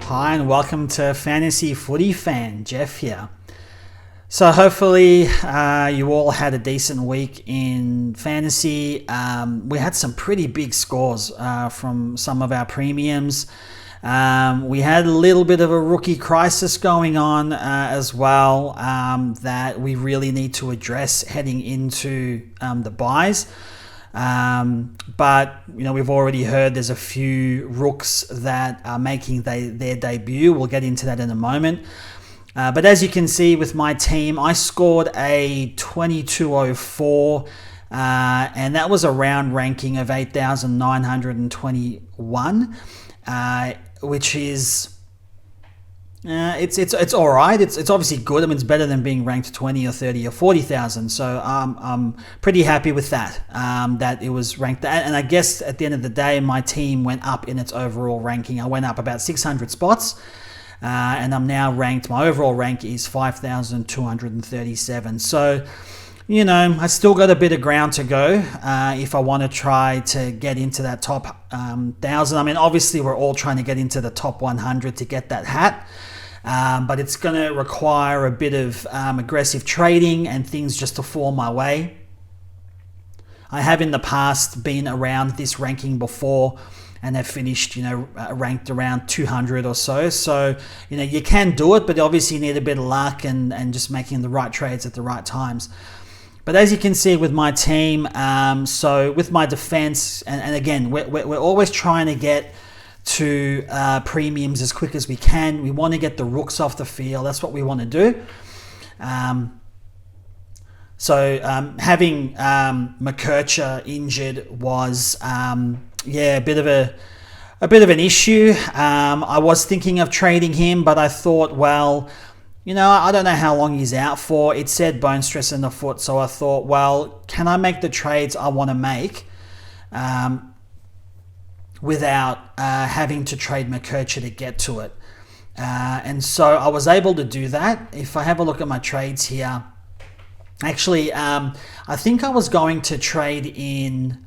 Hi and welcome to Fantasy Footy Fan, Jeff here. So hopefully you all had a decent week in fantasy. We had some pretty big scores from some of our premiums. We had a little bit of a rookie crisis going on as well that we really need to address heading into the buys. But we've already heard there's a few rooks that are making their debut. We'll get into that in a moment. But as you can see with my team, I scored a 2204, and that was a round ranking of 8,921, which is it's all right. It's obviously good. I mean, it's better than being ranked 20 or 30 or 40,000. So I'm pretty happy with that. That it was ranked that, and I guess at the end of the day, my team went up in its overall ranking. I went up about 600 spots. And I'm now ranked, my overall rank is 5,237. So, I still got a bit of ground to go if I want to try to get into that top 1,000. I mean, obviously, we're all trying to get into the top 100 to get that hat. But it's going to require a bit of aggressive trading and things just to fall my way. I have in the past been around this ranking before and have finished, ranked around 200 or so. So, you can do it, but obviously you need a bit of luck and just making the right trades at the right times. But as you can see with my team, so with my defense, and again, we're always trying to get to premiums as quick as we can. We want to get the rooks off the field. That's what we want to do. So having McKercher injured was a bit of an issue. I was thinking of trading him, but I thought, well, I don't know how long he's out for. It said bone stress in the foot, so I thought, well, can I make the trades I want to make without having to trade McKercher to get to it? And so I was able to do that. If I have a look at my trades here, actually, I think I was going to trade in...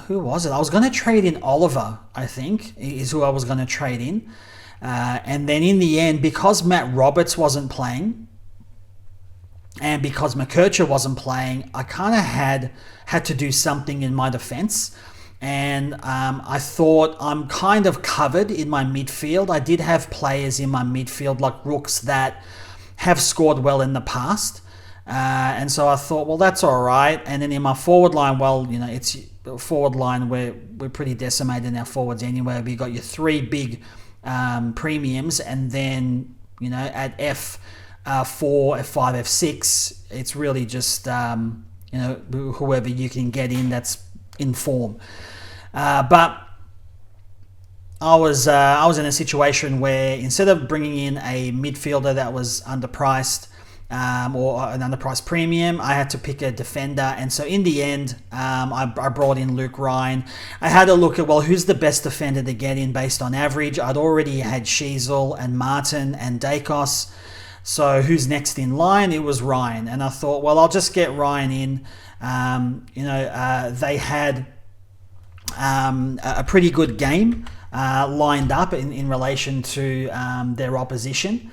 who was it? I was going to trade in Oliver, I think, is who I was going to trade in. And then in the end, because Matt Roberts wasn't playing and because McKercher wasn't playing, I kind of had to do something in my defense. And I thought I'm kind of covered in my midfield. I did have players in my midfield like rooks that have scored well in the past. And so I thought, well, that's all right. And then in my forward line, well, it's forward line where we're pretty decimated in our forwards anyway. We got your three big premiums, and then at F4, F5, F6, it's really just whoever you can get in that's in form. But I was in a situation where instead of bringing in a midfielder that was underpriced, or an underpriced premium, I had to pick a defender. And so in the end, I brought in Luke Ryan. I had a look at, well, who's the best defender to get in based on average? I'd already had Sheasel and Martin and Dacos. So who's next in line? It was Ryan. And I thought, well, I'll just get Ryan in. They had a pretty good game lined up in relation to their opposition.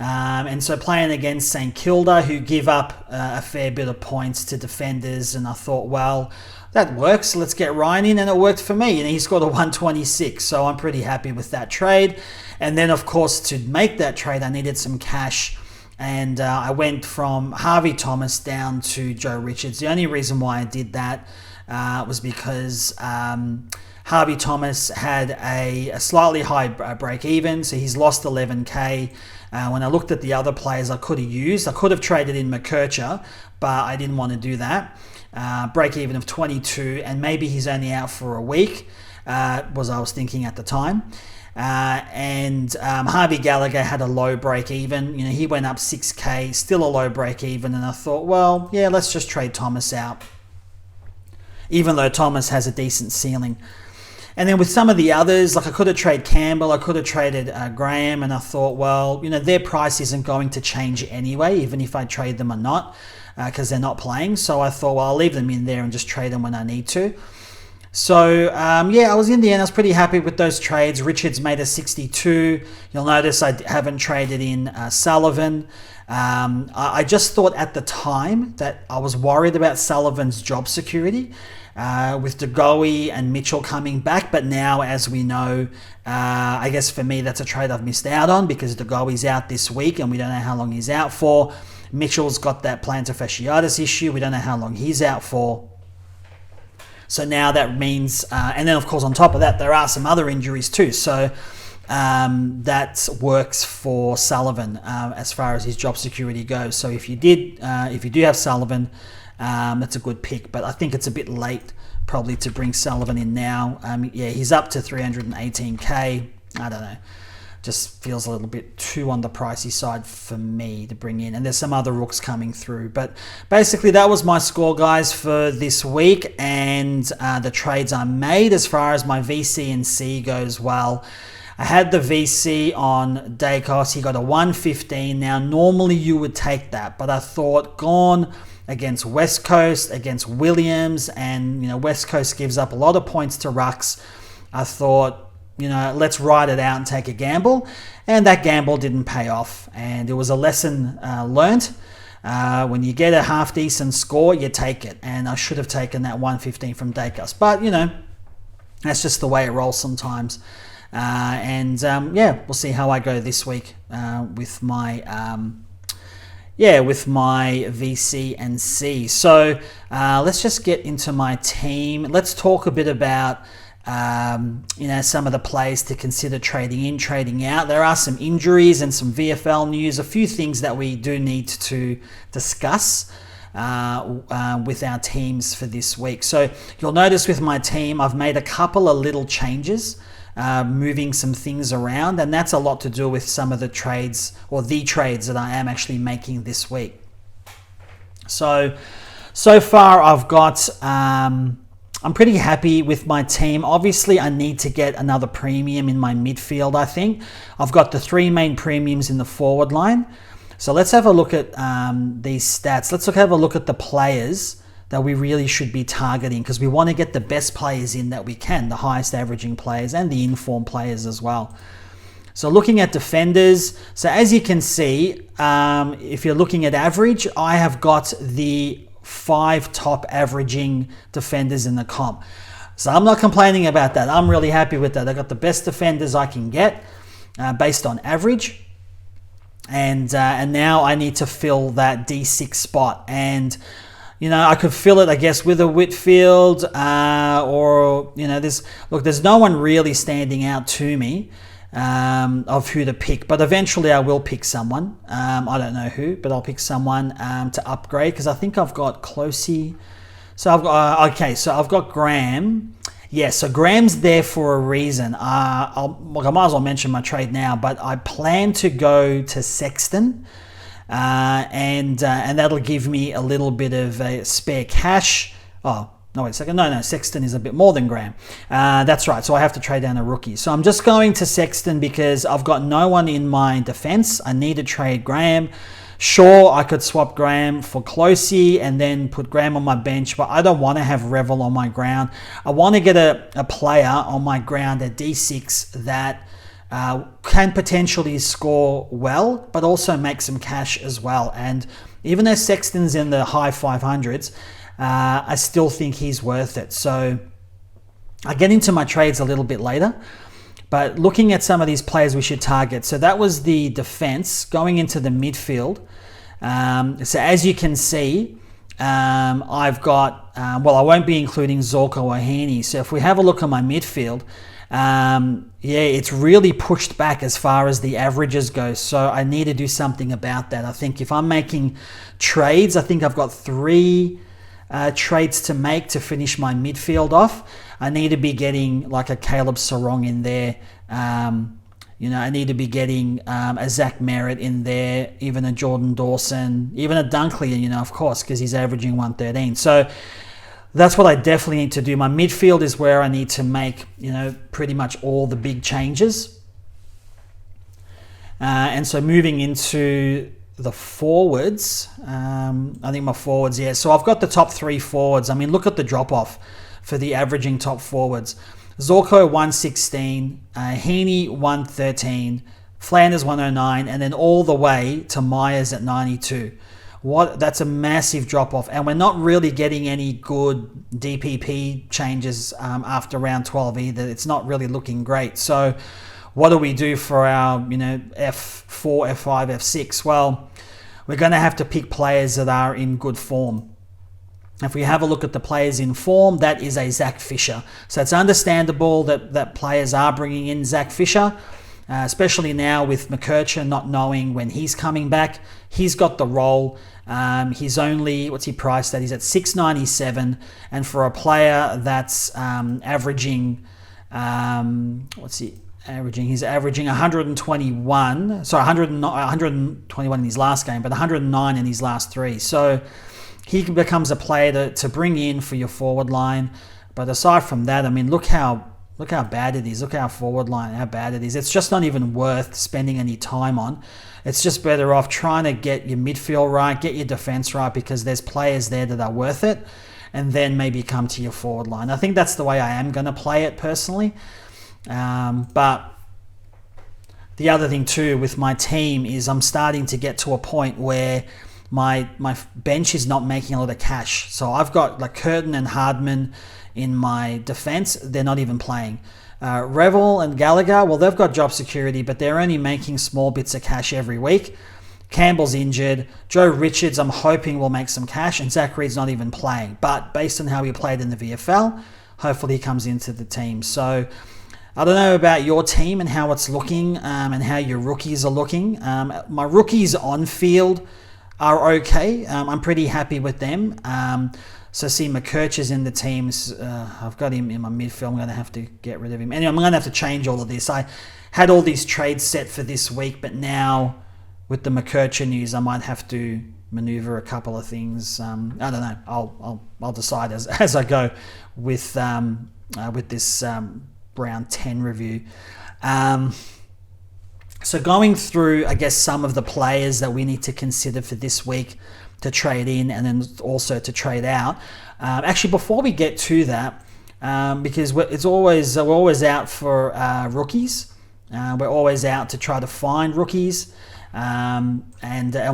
And so playing against St Kilda, who give up a fair bit of points to defenders, and I thought, well, that works. Let's get Ryan in, and it worked for me. And he scored a 126, so I'm pretty happy with that trade. And then, of course, to make that trade, I needed some cash, and I went from Harvey Thomas down to Joe Richards. The only reason why I did that was because Harvey Thomas had a slightly high break even, so he's lost 11k. When I looked at the other players I could have traded in McKercher, but I didn't want to do that. Break even of 22, and maybe he's only out for a week, I was thinking at the time. And Harvey Gallagher had a low break even. He went up 6k, still a low break even, and I thought, well, yeah, let's just trade Thomas out, even though Thomas has a decent ceiling. And then with some of the others, like I could have traded Campbell, I could have traded Graham, and I thought, well, their price isn't going to change anyway, even if I trade them or not, because they're not playing. So I thought, well, I'll leave them in there and just trade them when I need to. So yeah, I was in the end. I was pretty happy with those trades. Richards made a 62. You'll notice I haven't traded in Sullivan. I just thought at the time that I was worried about Sullivan's job security with DeGoey and Mitchell coming back. But now, as we know, I guess for me that's a trade I've missed out on because DeGoey's out this week and we don't know how long he's out for. Mitchell's got that plantar fasciitis issue. We don't know how long he's out for. So now that means, and then of course on top of that, there are some other injuries too. So that works for Sullivan as far as his job security goes. So if you do have Sullivan, that's a good pick. But I think it's a bit late probably to bring Sullivan in now. Yeah, he's up to 318k. I don't know. Just feels a little bit too on the pricey side for me to bring in. And there's some other rooks coming through. But basically, that was my score, guys, for this week. And the trades I made as far as my VC and C goes, well, I had the VC on Dacos. He got a 115. Now, normally you would take that. But I thought, gone against West Coast, against Williams. And, West Coast gives up a lot of points to rucks. I thought, let's ride it out and take a gamble. And that gamble didn't pay off. And it was a lesson learned. When you get a half-decent score, you take it. And I should have taken that 115 from Dacos. But, that's just the way it rolls sometimes. Yeah, we'll see how I go this week with my VC and C. So let's just get into my team. Let's talk a bit about some of the players to consider trading in, trading out. There are some injuries and some VFL news, a few things that we do need to discuss with our teams for this week. So you'll notice with my team, I've made a couple of little changes, moving some things around, and that's a lot to do with some of the trades or the trades that I am actually making this week. So far I've got... I'm pretty happy with my team. Obviously, I need to get another premium in my midfield, I think. I've got the 3 main premiums in the forward line. So let's have a look at these stats. Let's have a look at the players that we really should be targeting because we want to get the best players in that we can, the highest averaging players and the informed players as well. So looking at defenders, so as you can see, if you're looking at average, I have got the 5 top averaging defenders in the comp. So I'm not complaining about that. I'm really happy with that. I got the best defenders I can get based on average. And now I need to fill that D6 spot. And, I could fill it, I guess, with a Whitfield there's no one really standing out to me of who to pick, but eventually I will pick someone. I don't know who, but I'll pick someone to upgrade because I think I've got Closey. So I've got so I've got Graham. Yeah, so Graham's there for a reason. I might as well mention my trade now, but I plan to go to Sexton, and that'll give me a little bit of spare cash. Oh. No, wait a second. No, Sexton is a bit more than Graham. That's right. So I have to trade down a rookie. So I'm just going to Sexton because I've got no one in my defense. I need to trade Graham. Sure, I could swap Graham for Closey and then put Graham on my bench, but I don't want to have Revel on my ground. I want to get a player on my ground at D6 that can potentially score well, but also make some cash as well. And even though Sexton's in the high 500s, I still think he's worth it. So I get into my trades a little bit later, but looking at some of these players we should target. So that was the defense. Going into the midfield. So as you can see, I've got, I won't be including Zorko or Heaney. So if we have a look at my midfield, it's really pushed back as far as the averages go. So I need to do something about that. I think if I'm making trades, I think I've got 3 trades to make to finish my midfield off. I need to be getting like a Caleb Sarong in there. I need to be getting a Zach Merritt in there, even a Jordan Dawson, even a Dunkley, of course, because he's averaging 113. So that's what I definitely need to do. My midfield is where I need to make, pretty much all the big changes. And so moving into the forwards, I think my forwards, so I've got the top 3 forwards. I mean, look at the drop off for the averaging top forwards. Zorko 116, Heaney 113, Flanders 109, and then all the way to Myers at 92. That's a massive drop off, and we're not really getting any good DPP changes after round 12 either. It's not really looking great. So what do we do for our F4, F5, F6? Well, we're going to have to pick players that are in good form. If we have a look at the players in form, that is a Zach Fisher. So it's understandable that players are bringing in Zach Fisher, especially now with McKercher not knowing when he's coming back. He's got the role. He's only, what's he priced at? He's at $697, and for a player that's averaging, He's averaging 121. Sorry, 121 in his last game, but 109 in his last three. So he becomes a player to bring in for your forward line. But aside from that, I mean, look how bad it is. Look how forward line, how bad it is. It's just not even worth spending any time on. It's just better off trying to get your midfield right, get your defense right, because there's players there that are worth it, and then maybe come to your forward line. I think that's the way I am going to play it personally. But the other thing too with my team is I'm starting to get to a point where my bench is not making a lot of cash. So I've got like Curtin and Hardman in my defense. They're not even playing. Revel and Gallagher, well, they've got job security, but they're only making small bits of cash every week. Campbell's injured. Joe Richards, I'm hoping, will make some cash, and Zach Reed's not even playing. But based on how he played in the VFL, hopefully he comes into the team. So I don't know about your team and how it's looking, and how your rookies are looking. My rookies on field are okay. I'm pretty happy with them. So see, McKercher's in the teams. I've got him in my midfield. I'm going to have to get rid of him. Anyway, I'm going to have to change all of this. I had all these trades set for this week, but now with the McKercher news, I might have to maneuver a couple of things. I don't know. I'll decide as I go with this round 10 review. So going through, I guess, some of the players that we need to consider for this week to trade in and then also to trade out. Actually, before we get to that, because we're always out for rookies. We're always out to try to find rookies and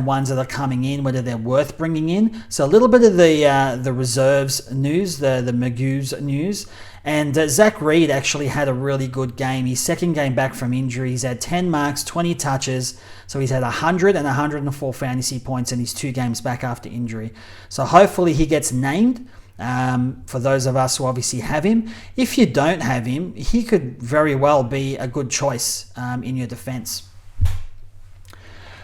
ones that are coming in, whether they're worth bringing in. So a little bit of the reserves news, the Magoo's news. And Zach Reed actually had a really good game. His second game back from injury. He's had 10 marks, 20 touches. So he's had 100 and 104 fantasy points in his 2 games back after injury. So hopefully he gets named for those of us who obviously have him. If you don't have him, he could very well be a good choice in your defense.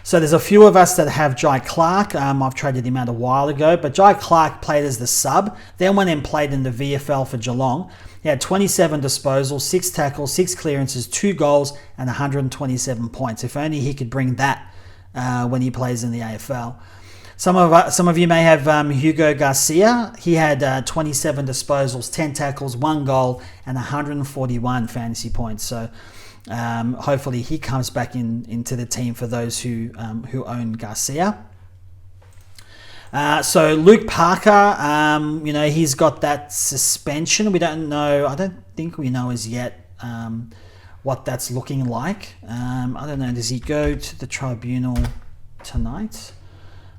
So there's a few of us that have Jai Clark. I've traded him out a while ago, but Jai Clark played as the sub, then went and played in the VFL for Geelong. He had 27 disposals, 6 tackles, 6 clearances, 2 goals, and 127 points. If only he could bring that when he plays in the AFL. Some of you may have Hugo Garcia. He had 27 disposals, 10 tackles, 1 goal, and 141 fantasy points. So hopefully he comes back into the team for those who own Garcia. So Luke Parker, he's got that suspension. We don't know. I don't think we know as yet what that's looking like. I don't know. Does he go to the tribunal tonight?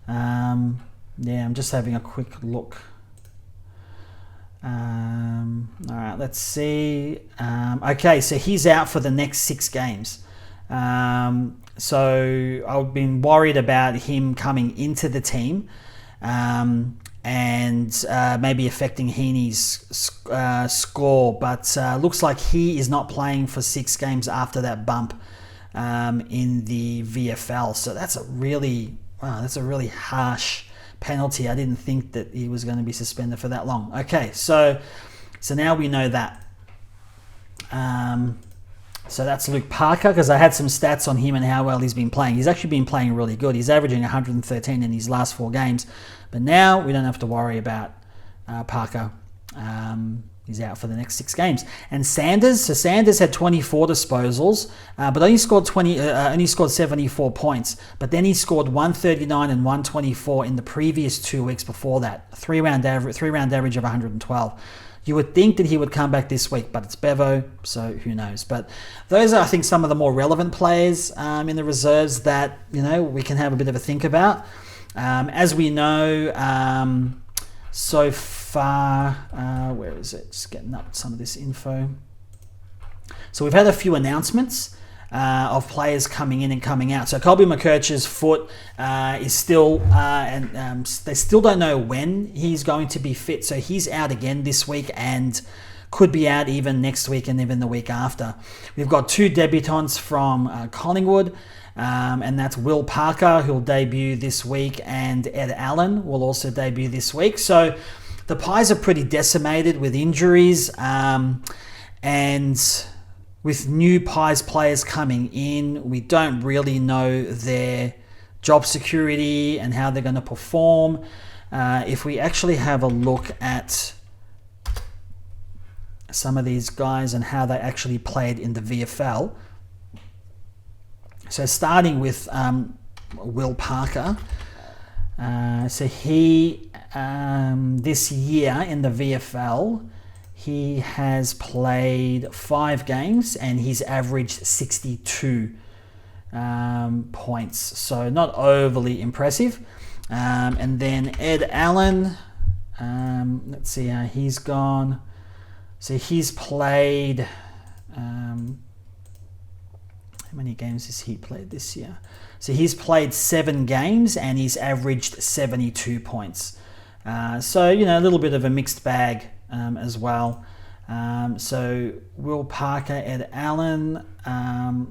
I'm just having a quick look. All right, let's see. Okay, so he's out for the next 6 games. So I've been worried about him coming into the team and maybe affecting Heaney's score, but looks like he is not playing for 6 games after that bump in the VFL. So that's a really harsh penalty. I didn't think that he was going to be suspended for that long. Okay, so now we know that. So that's Luke Parker, because I had some stats on him and how well he's been playing. He's actually been playing really good. He's averaging 113 in his last 4 games, but now we don't have to worry about Parker. He's out for the next 6 games. And Sanders had 24 disposals, but only scored 74 points. But then he scored 139 and 124 in the previous 2 weeks before that. Three round average of 112. You would think that he would come back this week, but it's Bevo, so who knows. But those are, I think, some of the more relevant players in the reserves that, we can have a bit of a think about. As we know, so far, where is it? Just getting up some of this info. So we've had a few announcements of players coming in and coming out. So Colby McKercher's foot is still, and they still don't know when he's going to be fit. So he's out again this week and could be out even next week and even the week after. We've got 2 debutants from Collingwood, and that's Will Parker, who'll debut this week, and Ed Allen will also debut this week. So the Pies are pretty decimated with injuries, and with new Pies players coming in, we don't really know their job security and how they're going to perform. If we actually have a look at some of these guys and how they actually played in the VFL. So starting with Will Parker. So he, this year in the VFL, he has played 5 games and he's averaged 62 points. So not overly impressive. And then Ed Allen, let's see how he's gone. So he's played, how many games has he played this year? So he's played 7 games and he's averaged 72 points. So, a little bit of a mixed bag as well. So Will Parker, Ed Allen,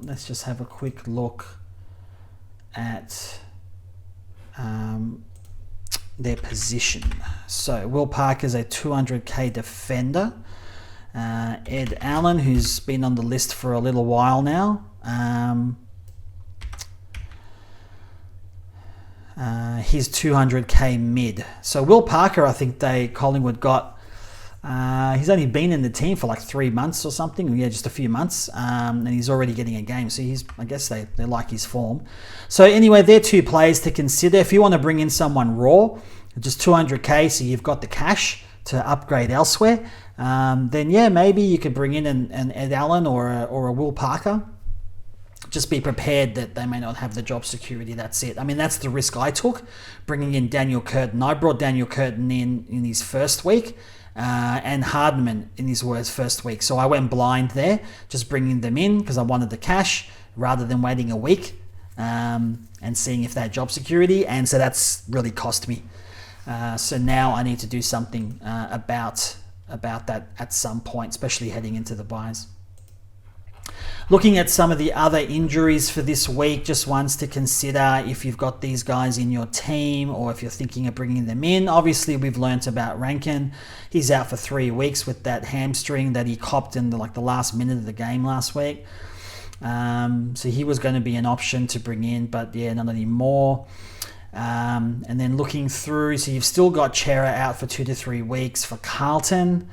let's just have a quick look at their position. So Will Parker's a 200k defender. Ed Allen, who's been on the list for a little while now, he's 200k mid. So Will Parker, I think Collingwood got, he's only been in the team for like 3 months or something, just a few months, and he's already getting a game. So I guess they like his form. So anyway, they're 2 players to consider. If you want to bring in someone raw, just 200k, so you've got the cash to upgrade elsewhere, then maybe you could bring in an Ed Allen or a Will Parker. Just be prepared that they may not have the job security. That's it. I mean, that's the risk I took, bringing in Daniel Curtin. I brought Daniel Curtin in his first week, and Hardman in his first week. So I went blind there, just bringing them in because I wanted the cash rather than waiting a week and seeing if they had job security. And so that's really cost me. So now I need to do something about that at some point, especially heading into the buys. Looking at some of the other injuries for this week, just ones to consider if you've got these guys in your team or if you're thinking of bringing them in. Obviously, we've learnt about Rankin. He's out for 3 weeks with that hamstring that he copped in the last minute of the game last week. So he was going to be an option to bring in, but not anymore. And then looking through, so you've still got Chera out for 2 to 3 weeks for Carlton.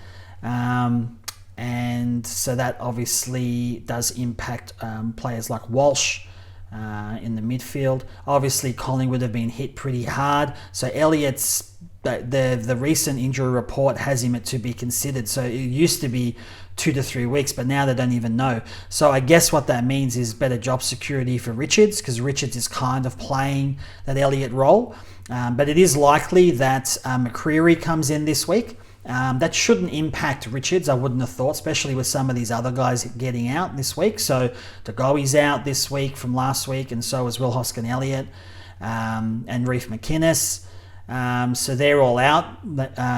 And so that obviously does impact players like Walsh in the midfield. Obviously, Collingwood have been hit pretty hard. So Elliott's, the recent injury report has him to be considered. So it used to be 2 to 3 weeks, but now they don't even know. So I guess what that means is better job security for Richards, because Richards is kind of playing that Elliott role. But it is likely that McCreery comes in this week. That shouldn't impact Richards, I wouldn't have thought, especially with some of these other guys getting out this week. So DeGoey's out this week from last week, and so is Will Hoskin-Elliott and Reef McInnes. So they're all out.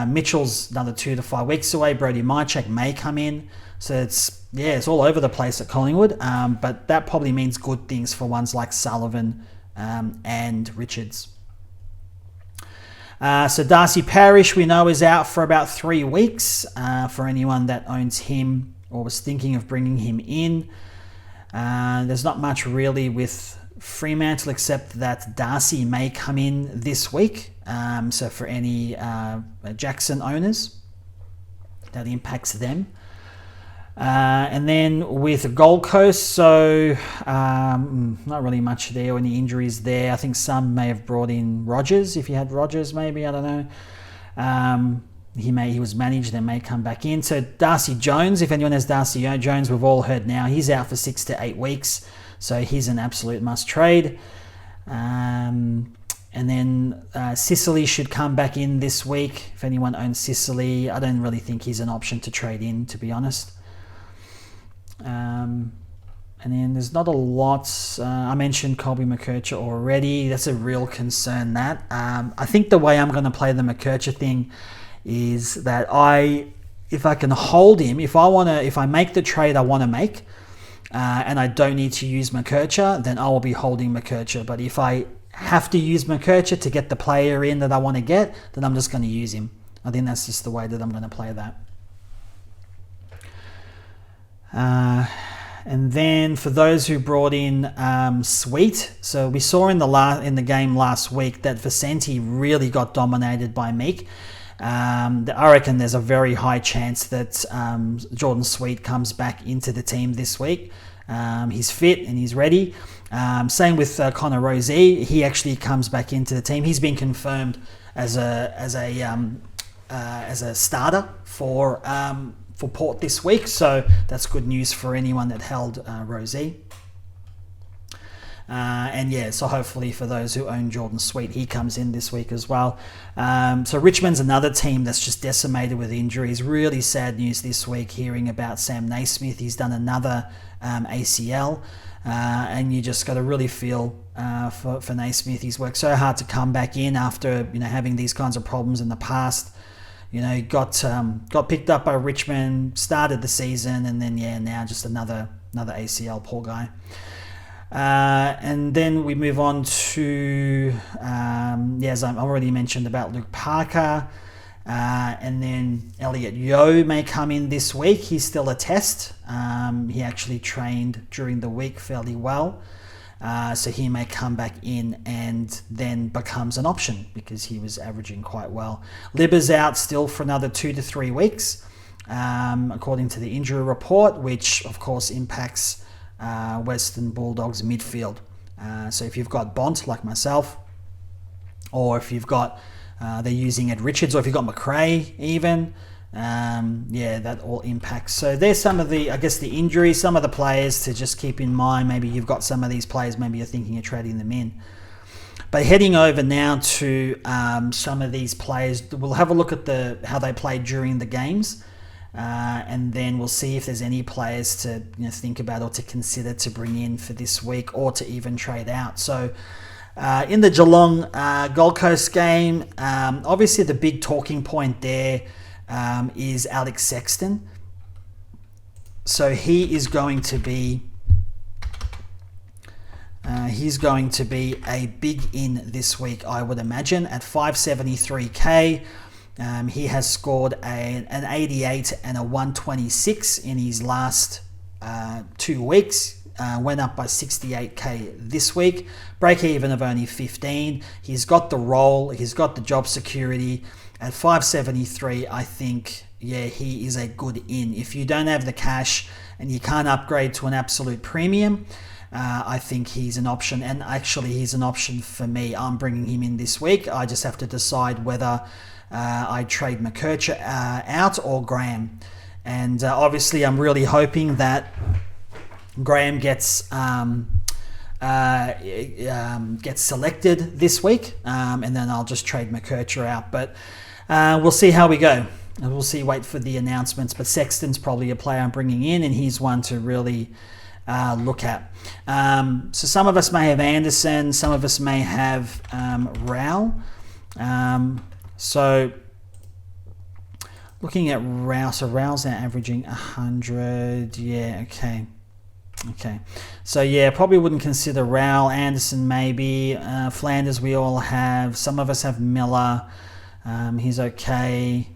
Mitchell's another 2 to 5 weeks away. Brody Mychek may come in. So it's all over the place at Collingwood. But that probably means good things for ones like Sullivan and Richards. So Darcy Parish, we know, is out for about 3 weeks for anyone that owns him or was thinking of bringing him in. There's not much really with Fremantle except that Darcy may come in this week. So for any Jackson owners. that impacts them. And then with Gold Coast, so not really much there. Any injuries there? I think some may have brought in Rogers. If you had Rogers, maybe, I don't know. He was managed, then may come back in. So Darcy Jones, if anyone has Darcy Jones, we've all heard now he's out for 6 to 8 weeks, so he's an absolute must trade. And then Sicily should come back in this week. If anyone owns Sicily, I don't really think he's an option to trade in, to be honest. And then there's not a lot. I mentioned Colby McKercher already. That's a real concern. That I think the way I'm going to play the McKercher thing is that if I can hold him, if I make the trade I want to make, and I don't need to use McKercher, then I will be holding McKercher. But if I have to use McKercher to get the player in that I want to get, then I'm just going to use him. I think that's just the way that I'm going to play that. And then for those who brought in Sweet, so we saw in the game last week that Vicente really got dominated by Meek. I reckon there's a very high chance that Jordan Sweet comes back into the team this week. He's fit and he's ready. Same with Connor Rozee. He actually comes back into the team. He's been confirmed as a starter for Port this week, so that's good news for anyone that held Rozee. So hopefully for those who own Jordan Sweet, he comes in this week as well. So Richmond's another team that's just decimated with injuries. Really sad news this week hearing about Sam Naismith. He's done another ACL, and you just got to really feel for Naismith. He's worked so hard to come back in after having these kinds of problems in the past. Got picked up by Richmond, started the season, and then now just another ACL, poor guy. And then we move on to, as I already mentioned about Luke Parker, and then Elliot Yeo may come in this week. He's still a test. He actually trained during the week fairly well. So he may come back in and then becomes an option because he was averaging quite well. Libba's out still for another 2 to 3 weeks, according to the injury report, which of course impacts Western Bulldogs midfield. So if you've got Bont like myself, or if you've got they're using Ed Richards, or if you've got McRae even, that all impacts. So there's some of the injuries, some of the players to just keep in mind. Maybe you've got some of these players, maybe you're thinking of trading them in. But heading over now to some of these players, we'll have a look at how they played during the games, and then we'll see if there's any players to think about or to consider to bring in for this week, or to even trade out. So in the Geelong Gold Coast game, obviously the big talking point there is Alex Sexton. So he is going to be a big in this week, I would imagine, at 573k. He has scored an 88 and a 126 in his last 2 weeks. Went up by 68k this week. Break even of only 15. He's got the role. He's got the job security. At 573, I think, he is a good in. If you don't have the cash and you can't upgrade to an absolute premium, I think he's an option. And actually, he's an option for me. I'm bringing him in this week. I just have to decide whether I trade McKercher out or Graham. And obviously, I'm really hoping that Graham gets selected this week, and then I'll just trade McKercher out. But we'll see how we go. We'll see. Wait for the announcements. But Sexton's probably a player I'm bringing in, and he's one to really look at. So some of us may have Anderson, some of us may have Rao. So looking at Rao, so Rao's now averaging 100. Okay. So probably wouldn't consider Rao. Anderson maybe. Flanders we all have. Some of us have Miller. He's okay.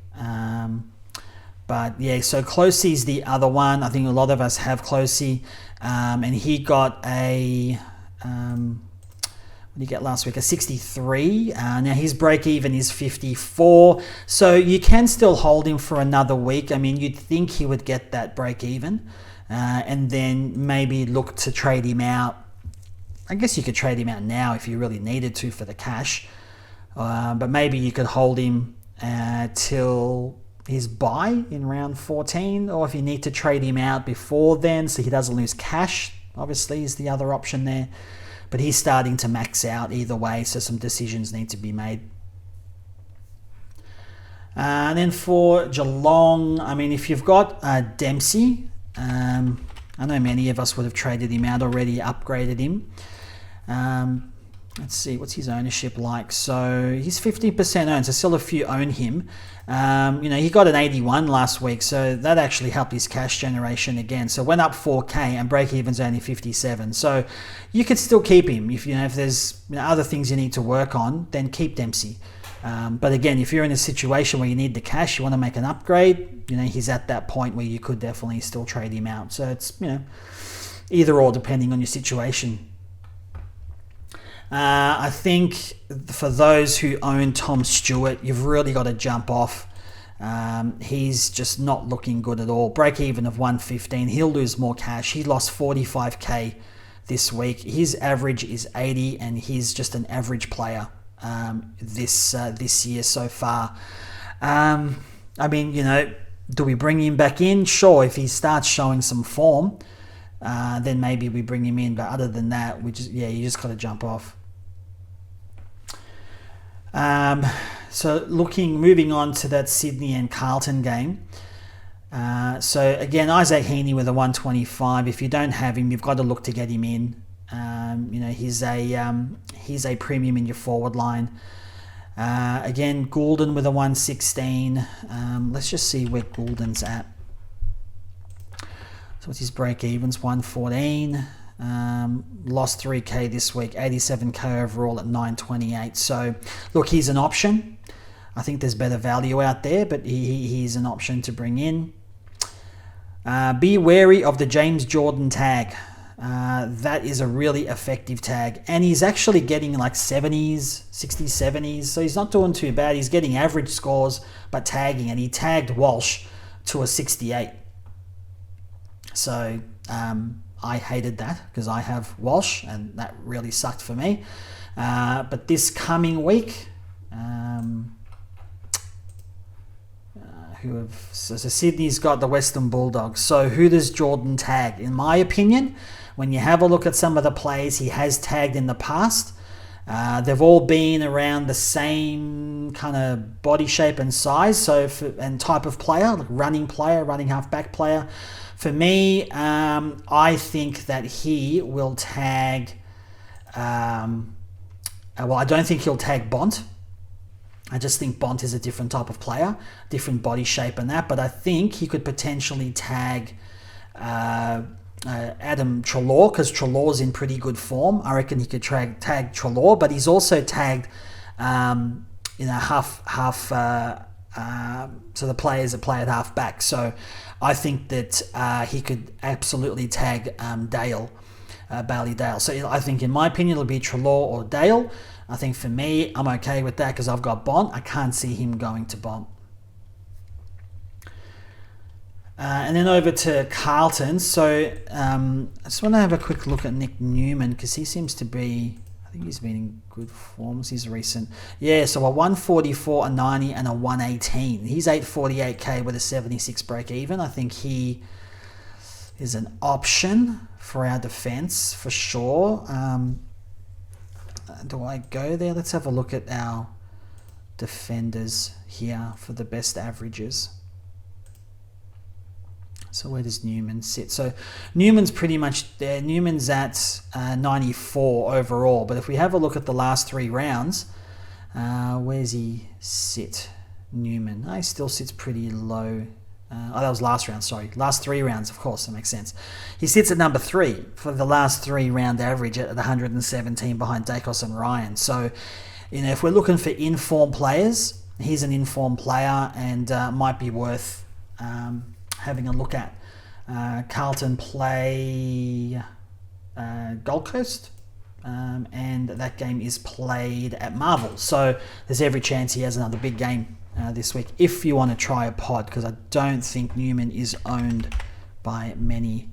But so Closey's the other one. I think a lot of us have Closey. And he got a What did you get last week? A 63. Now his break even is 54. So you can still hold him for another week. I mean, you'd think he would get that break even, and then maybe look to trade him out. I guess you could trade him out now if you really needed to for the cash. But maybe you could hold him till his buy in round 14, or if you need to trade him out before then so he doesn't lose cash, obviously is the other option there. But he's starting to max out either way, so some decisions need to be made. And then for Geelong, I mean, if you've got Dempsey, I know many of us would have traded him out already, upgraded him. Let's see, what's his ownership like? So he's 50% owned, so still a few own him. He got an 81 last week, so that actually helped his cash generation again. So went up 4k and break even's only 57. So you could still keep him if there's other things you need to work on, then keep Dempsey. But again, if you're in a situation where you need the cash, you want to make an upgrade, he's at that point where you could definitely still trade him out. So it's either or depending on your situation. I think for those who own Tom Stewart, you've really got to jump off. He's just not looking good at all. Break even of 115. He'll lose more cash. He lost 45k this week. His average is 80, and he's just an average player this year so far. Do we bring him back in? Sure, if he starts showing some form, then maybe we bring him in. But other than that, you just got to jump off. Moving on to that Sydney and Carlton game. So again, Isaac Heaney with a 125. If you don't have him, you've got to look to get him in. He's a premium in your forward line. Again, Goulden with a 116. Let's just see where Goulden's at. So what's his break evens? 114. Lost 3k this week, 87k overall at 928. So look, he's an option. I think there's better value out there, but he's an option to bring in. Be wary of the James Jordan tag. That is a really effective tag, and he's actually getting like 70s, 60s, 70s, so he's not doing too bad. He's getting average scores but tagging, and he tagged Walsh to a 68. So I hated that because I have Walsh, and that really sucked for me. But this coming week, so Sydney's got the Western Bulldogs. So who does Jordan tag? In my opinion, when you have a look at some of the players he has tagged in the past, they've all been around the same kind of body shape and size, and type of player, like running half-back player. For me, I think that he will tag... I don't think he'll tag Bont. I just think Bont is a different type of player, different body shape and that, but I think he could potentially tag Adam Treloar, because Treloar's in pretty good form. I reckon he could tag Treloar, but he's also tagged half so the players that play at half back. So I think that he could absolutely tag Dale, Bailey Dale. So I think, in my opinion, it'll be Treloar or Dale. I think for me, I'm okay with that because I've got Bont. I can't see him going to Bont. And then over to Carlton. So I just want to have a quick look at Nick Newman, because he seems to be, I think he's been in good forms. He's recent. Yeah, so a 144, a 90, and a 118. He's 848k with a 76 break even. I think he is an option for our defense for sure. Do I go there? Let's have a look at our defenders here for the best averages. So where does Newman sit? So Newman's pretty much there. Newman's at 94 overall. But if we have a look at the last 3 rounds, where's he sit? Newman. He still sits pretty low. That was last round, sorry. Last 3 rounds, of course, that makes sense. He sits at number 3 for the last 3 round average at 117 behind Dacos and Ryan. So, if we're looking for informed players, he's an informed player and might be worth having a look at. Carlton play Gold Coast. and that game is played at Marvel. So there's every chance he has another big game this week if you want to try a pod, because I don't think Newman is owned by many.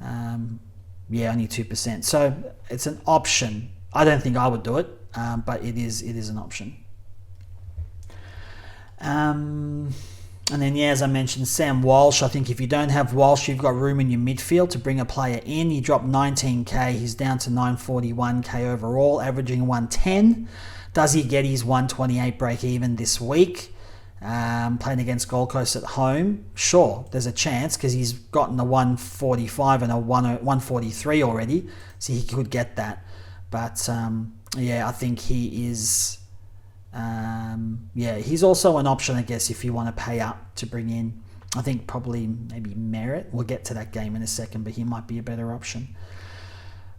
Only 2%. So it's an option. I don't think I would do it, but it is an option. And then, as I mentioned, Sam Walsh. I think if you don't have Walsh, you've got room in your midfield to bring a player in. He dropped 19k. He's down to 941k overall, averaging 110. Does he get his 128 break even this week? Playing against Gold Coast at home? Sure, there's a chance, because he's gotten a 145 and a 143 already, so he could get that. But I think he is... he's also an option, I guess, if you want to pay up to bring in. I think probably maybe Merritt. We'll get to that game in a second, but he might be a better option.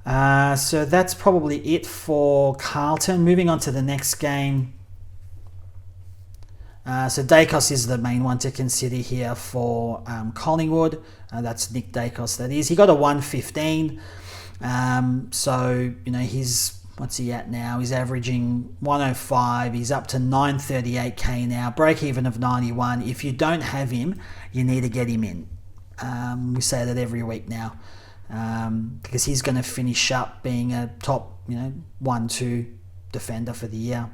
So that's probably it for Carlton. Moving on to the next game. So Dacos is the main one to consider here for Collingwood. That's Nick Dacos, that is. He got a 115. He's... What's he at now? He's averaging 105. He's up to 938k now. Break even of 91. If you don't have him, you need to get him in. We say that every week now, because he's going to finish up being a top, 1-2 defender for the year.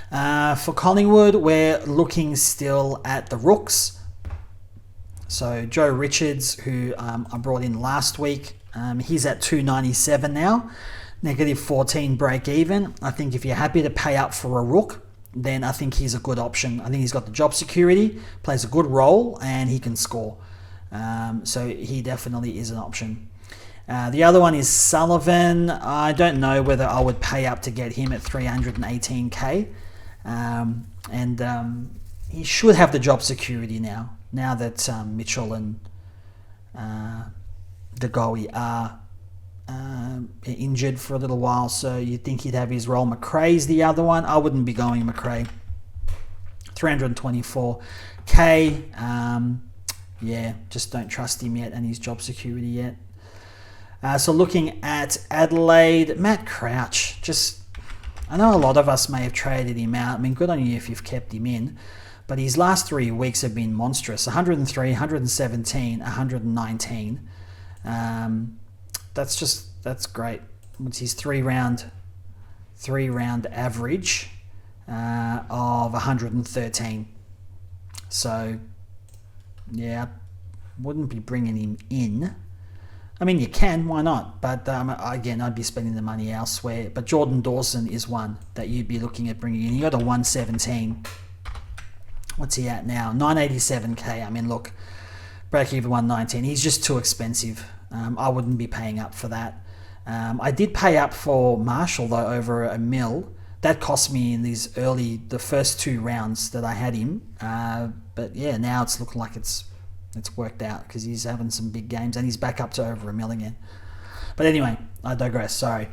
For Collingwood, we're looking still at the Rooks. So Joe Richards, who I brought in last week, he's at 297 now, negative 14 break even. I think if you're happy to pay up for a Rook, then I think he's a good option. I think he's got the job security, plays a good role, and he can score. So he definitely is an option. The other one is Sullivan. I don't know whether I would pay up to get him at 318k. He should have the job security now that Mitchell and Degoe are injured for a little while, so you'd think he'd have his role. McRae's the other one. I wouldn't be going McRae. 324k. Just don't trust him yet and his job security yet. So looking at Adelaide, Matt Crouch. I know a lot of us may have traded him out. I mean, good on you if you've kept him in. But his last 3 weeks have been monstrous. 103, 117, 119. That's great. It's his three round average of 113. So wouldn't be bringing him in. I mean, you can, why not? But again, I'd be spending the money elsewhere. But Jordan Dawson is one that you'd be looking at bringing in. You got a 117. What's he at now? 987k. I mean, look, break even 119. He's just too expensive. I wouldn't be paying up for that. I did pay up for Marshall though, over $1 million. That cost me in the first 2 rounds that I had him. But now it's looking like it's worked out, because he's having some big games and he's back up to over $1 million again. But anyway, I digress. Sorry.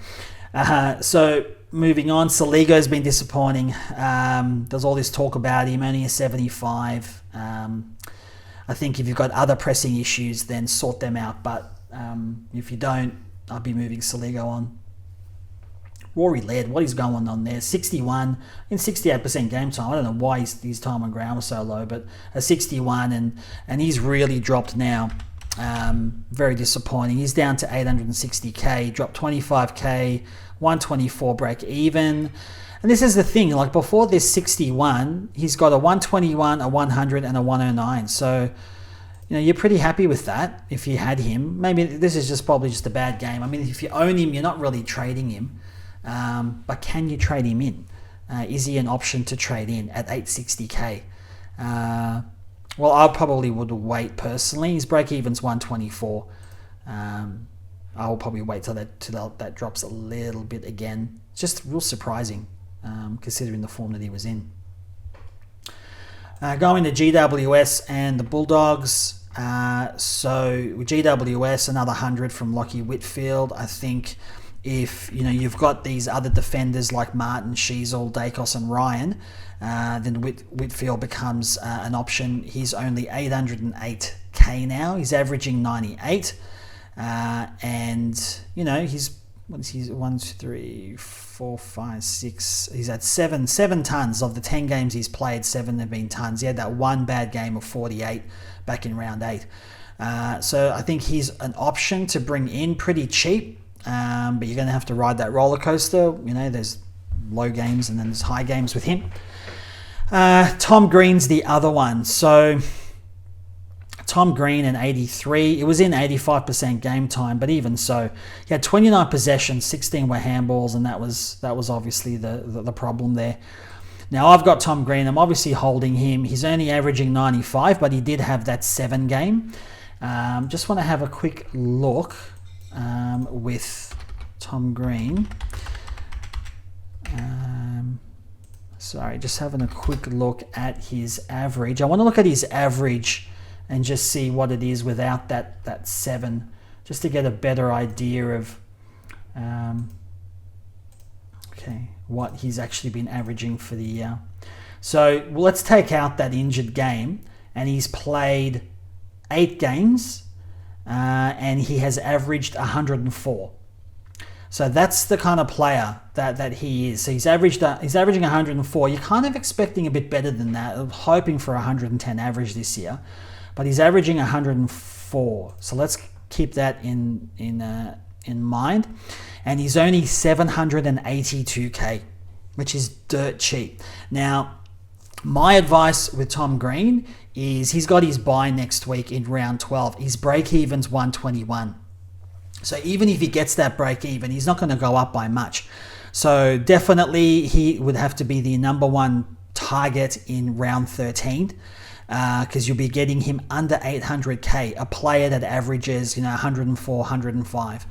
So moving on, Saligo's been disappointing. There's all this talk about him, only a 75. I think if you've got other pressing issues, then sort them out. But if you don't, I'll be moving Saligo on. Rory Laird, what is going on there? 61 in 68% game time. I don't know why his time on ground was so low, but a 61, and he's really dropped now. Very disappointing. He's down to 860k, dropped 25k, 124 break even. And this is the thing, like before this 61, he's got a 121, a 100, and a 109. So, you're pretty happy with that if you had him. Maybe this is probably just a bad game. I mean, if you own him, you're not really trading him. But can you trade him in? Is he an option to trade in at 860k? Well, I probably would wait personally. His break even's 124. I will probably wait till that drops a little bit again. It's just real surprising, considering the form that he was in. Going to GWS and the Bulldogs. So GWS, another 100 from Lockie Whitfield. I think if you've got these other defenders like Martin, Sheasel, Dacos and Ryan, then Whitfield becomes an option. He's only 808k now. He's averaging 98. And, you know, he's 1, 2, 3, 4, 5, 6. He's had seven tons of the 10 games he's played. 7 have been tons. He had that one bad game of 48 back in round 8. So I think he's an option to bring in pretty cheap, but you're going to have to ride that roller coaster. You know, there's low games and then there's high games with him. Tom Green's the other one. So Tom Green in 83. It was in 85% game time, but even so, he had 29 possessions, 16 were handballs, and that was obviously the problem there. Now I've got Tom Green. I'm obviously holding him. He's only averaging 95, but he did have that 7 game. Just want to have a quick look with Tom Green. Sorry, just having a quick look at his average. I want to look at his average and just see what it is without that 7, just to get a better idea of what he's actually been averaging for the year. So let's take out that injured game, and he's played 8 games, and he has averaged 104. So that's the kind of player that he is. So he's averaging 104. You're kind of expecting a bit better than that, hoping for 110 average this year, but he's averaging 104. So let's keep that in mind. And he's only 782k, which is dirt cheap. Now, my advice with Tom Green is he's got his bye next week in round 12. His break even's 121. So even if he gets that break even, he's not going to go up by much. So definitely he would have to be the number 1 target in round 13, because you'll be getting him under 800k, a player that averages 104, 105.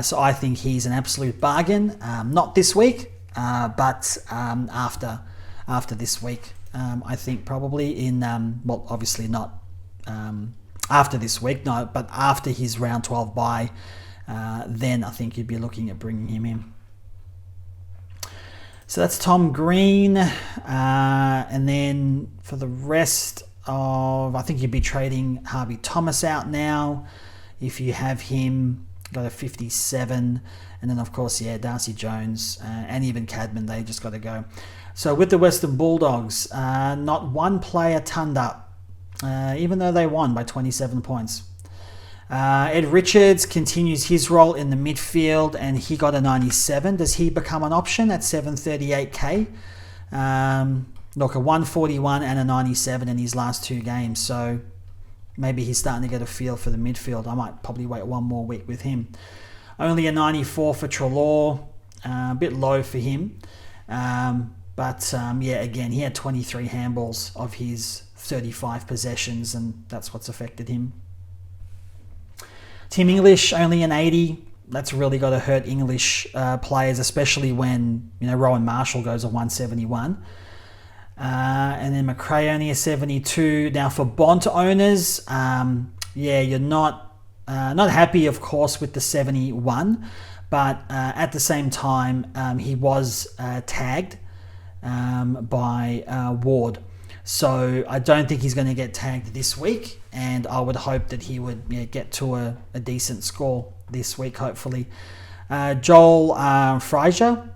So I think he's an absolute bargain. Not this week, but after this week. I think probably in obviously not after this week, no, but after his round 12 bye, then I think you'd be looking at bringing him in. So that's Tom Green, and then for the rest of, I think you'd be trading Harvey Thomas out now if you have him. Got a 57, and then of course, Darcy Jones and even Cadman, they just got to go. So with the Western Bulldogs, not one player turned up, even though they won by 27 points. Ed Richards continues his role in the midfield, and he got a 97. Does he become an option at 738k? Look, a 141 and a 97 in his last 2 games, so maybe he's starting to get a feel for the midfield. I might probably wait 1 more week with him. Only a 94 for Treloar, a bit low for him. But again, he had 23 handballs of his 35 possessions, and that's what's affected him. Tim English, only an 80. That's really got to hurt English players, especially when Rowan Marshall goes a 171. And then McRae only a 72. Now for Bont owners, you're not happy, of course, with the 71, but at the same time, he was tagged by Ward. So I don't think he's going to get tagged this week, and I would hope that he would get to a decent score this week, hopefully. Joel Frazier,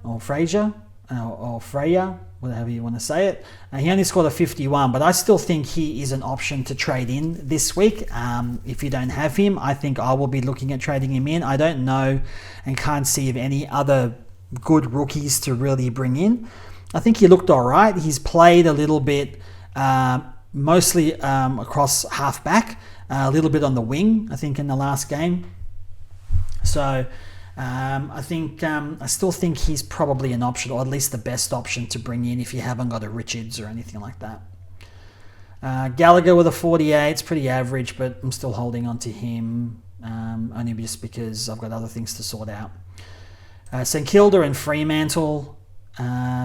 whatever you want to say it. He only scored a 51, but I still think he is an option to trade in this week. If you don't have him, I think I will be looking at trading him in. I don't know and can't see of any other good rookies to really bring in. I think he looked all right. He's played a little bit, mostly across half-back, a little bit on the wing, I think, in the last game. So I still think he's probably an option, or at least the best option to bring in if you haven't got a Richards or anything like that. Gallagher with a 48, it's pretty average, but I'm still holding on to him, only just because I've got other things to sort out. St Kilda and Fremantle,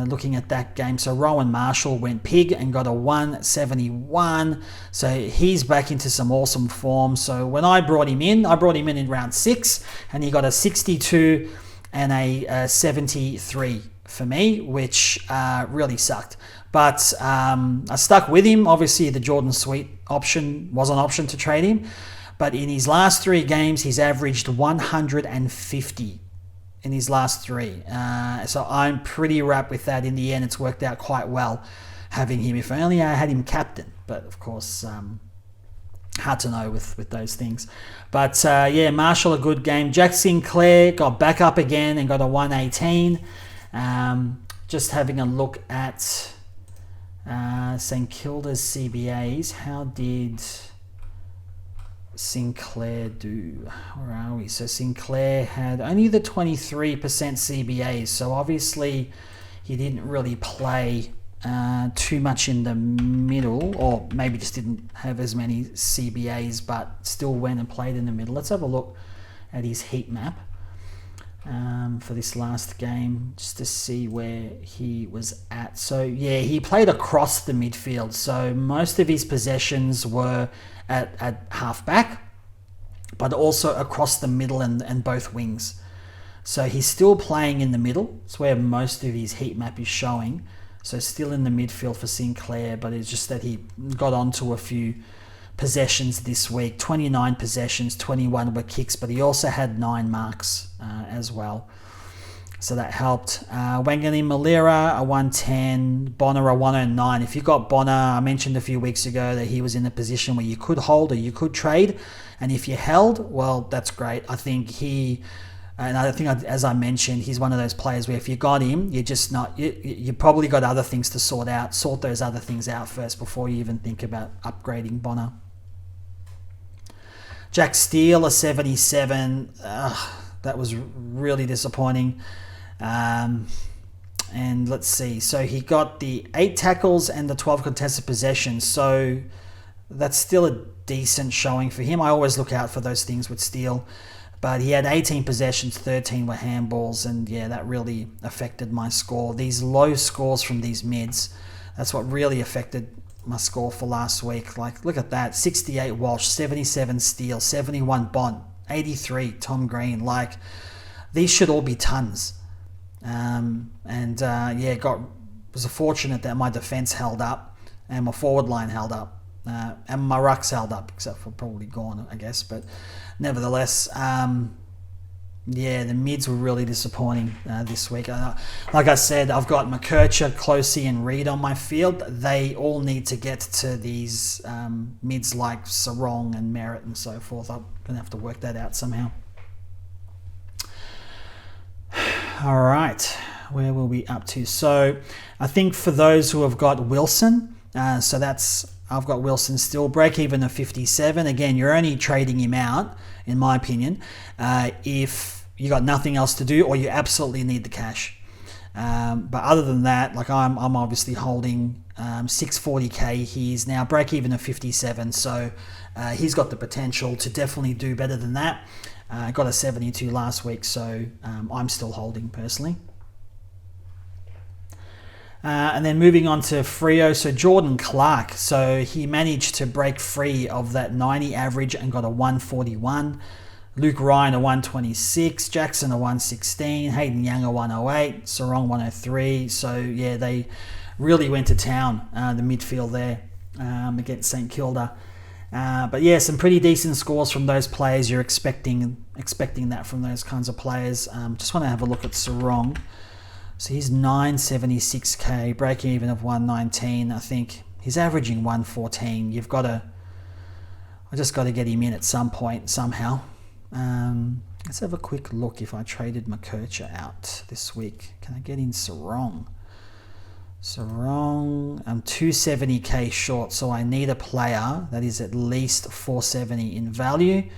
looking at that game. So Rowan Marshall went pig and got a 171. So he's back into some awesome form. So when I brought him in round 6, and he got a 62 and a 73 for me, which really sucked. But I stuck with him. Obviously, the Jordan Sweet option was an option to trade him. But in his last 3 games, he's averaged 150 in his last 3. So I'm pretty wrapped with that. In the end, it's worked out quite well having him. If only I had him captain. But of course, hard to know with those things. But yeah, Marshall, a good game. Jack Sinclair got back up again and got a 118. Just having a look at St Kilda's CBAs. How did Sinclair do? Where are we? So Sinclair had only the 23% CBAs. So obviously he didn't really play too much in the middle, or maybe just didn't have as many CBAs, but still went and played in the middle. Let's have a look at his heat map for this last game, just to see where he was at. So yeah, he played across the midfield, so most of his possessions were at halfback, but also across the middle and both wings. So he's still playing in the middle. It's where most of his heat map is showing. So still in the midfield for Sinclair, but it's just that he got onto a few possessions this week. 29 possessions, 21 were kicks, but he also had 9 marks as well. So that helped. Wangani Malira, a 110. Bonner, a 109. If you got Bonner, I mentioned a few weeks ago that he was in a position where you could hold or you could trade. And if you held, well, that's great. I think as I mentioned, he's one of those players where if you got him, you probably got other things to sort out. Sort those other things out first before you even think about upgrading Bonner. Jack Steele, a 77. That was really disappointing. And let's see. So he got the 8 tackles and the 12 contested possessions. So that's still a decent showing for him. I always look out for those things with Steele. But he had 18 possessions, 13 were handballs, and yeah, that really affected my score. These low scores from these mids, that's what really affected my score for last week. Like, look at that. 68 Walsh, 77 Steele, 71 Bont, 83 Tom Green. Like, these should all be tons. Was fortunate that my defense held up and my forward line held up. And my rucks held up, except for probably Gorn, I guess. But nevertheless, the mids were really disappointing this week. Like I said, I've got McKercher, Closey, and Reed on my field. They all need to get to these mids like Sarong and Merritt and so forth. I'm going to have to work that out somehow. All right, where were we up to? So I think for those who have got Wilson, I've got Wilson still, break even of 57. Again, you're only trading him out, in my opinion, if you got nothing else to do or you absolutely need the cash. But other than that, like I'm obviously holding 640k. He's now break even of 57, so he's got the potential to definitely do better than that. Got a 72 last week, so I'm still holding personally. And then moving on to Freo, so Jordan Clark. So he managed to break free of that 90 average and got a 141. Luke Ryan a 126, Jackson a 116, Hayden Young a 108, Sarong 103. So yeah, they really went to town, the midfield there against St Kilda. But yeah, some pretty decent scores from those players. You're expecting that from those kinds of players. Just want to have a look at Sarong. So he's 976k, break even of 119. I think he's averaging 114. I just got to get him in at some point somehow. Let's have a quick look if I traded McKercher out this week. Can I get in Sarong? Sarong, I'm 270k short, so I need a player that is at least 470 in value.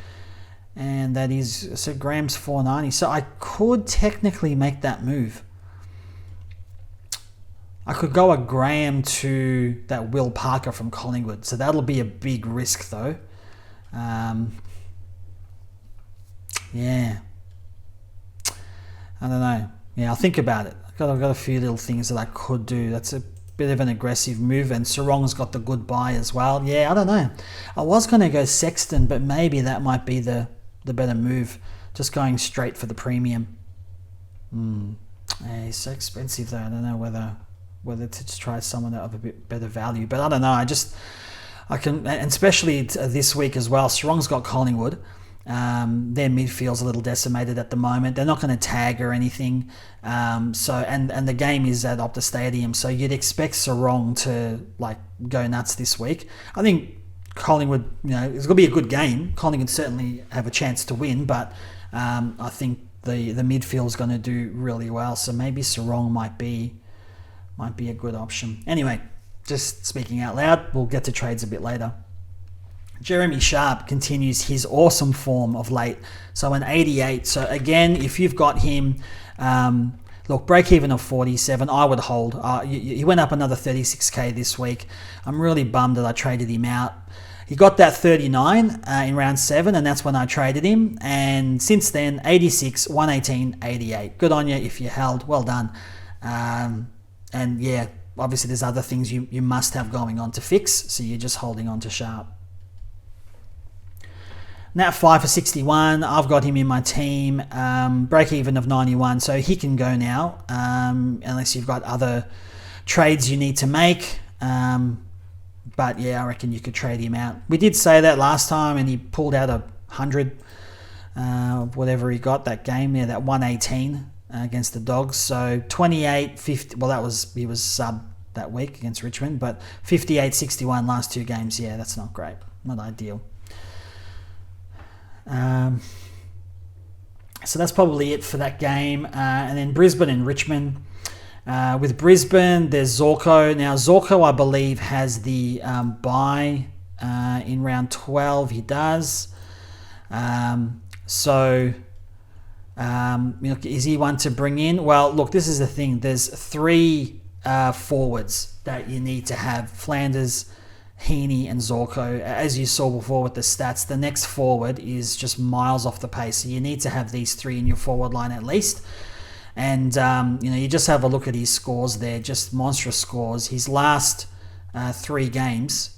And that is, so Graham's 490. So I could technically make that move. I could go a Graham to that Will Parker from Collingwood. So that'll be a big risk though. Yeah. I don't know. Yeah, I'll think about it. I've got a few little things that I could do. That's a bit of an aggressive move, and Sarong's got the good buy as well. Yeah, I don't know. I was going to go Sexton, but maybe that might be the better move. Just going straight for the premium. Yeah, he's so expensive though. I don't know whether to just try someone of a bit better value. But I don't know. and especially this week as well. Sarong's got Collingwood. Their midfield's a little decimated at the moment. They're not going to tag or anything. And the game is at Optus Stadium, so you'd expect Sarong to go nuts this week. I think Collingwood, it's going to be a good game. Collingwood certainly have a chance to win, but I think the midfield's going to do really well. So maybe Sarong might be a good option. Anyway, just speaking out loud, we'll get to trades a bit later. Jeremy Sharp continues his awesome form of late. So an 88. So again, if you've got him, look, break even of 47, I would hold. He went up another 36k this week. I'm really bummed that I traded him out. He got that 39 in round 7, and that's when I traded him. And since then, 86, 118, 88. Good on you if you held. Well done. And yeah, obviously there's other things you must have going on to fix, so you're just holding on to Sharp. Nat 5 for 61. I've got him in my team. Break even of 91, so he can go now, unless you've got other trades you need to make. But yeah, I reckon you could trade him out. We did say that last time, and he pulled out 100, whatever he got that game there, that 118 against the Dogs. So 28, 50. Well, he was sub that week against Richmond, but 58, 61 last 2 games. Yeah, that's not great, not ideal. So that's probably it for that game. And then Brisbane and Richmond. With Brisbane, there's Zorko. Now, Zorko, I believe, has the bye in round 12. He does. Is he one to bring in? Well, look, this is the thing. There's 3 forwards that you need to have. Flanders, Heaney and Zorko. As you saw before with the stats, the next forward is just miles off the pace. So you need to have these 3 in your forward line at least. And, you just have a look at his scores there, just monstrous scores. His last 3 games,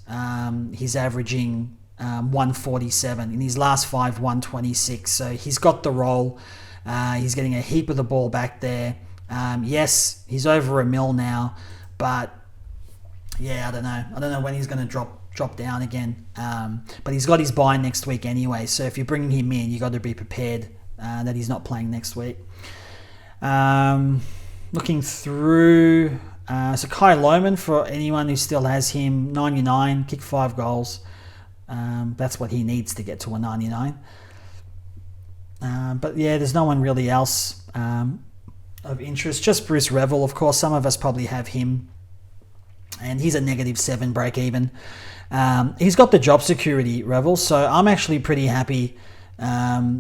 he's averaging 147. In his last 5, 126. So he's got the role. He's getting a heap of the ball back there. Yes, he's over $1 million now, but yeah, I don't know when he's going to drop down again. But he's got his bye next week anyway. So if you're bringing him in, you got to be prepared that he's not playing next week. Looking through, so Kai Lohmann, for anyone who still has him, 99, kicked 5 goals. That's what he needs to get to a 99. But yeah, there's no one really else of interest. Just Bruce Revel, of course. Some of us probably have him, and he's a -7 break even. He's got the job security, Revel, so I'm actually pretty happy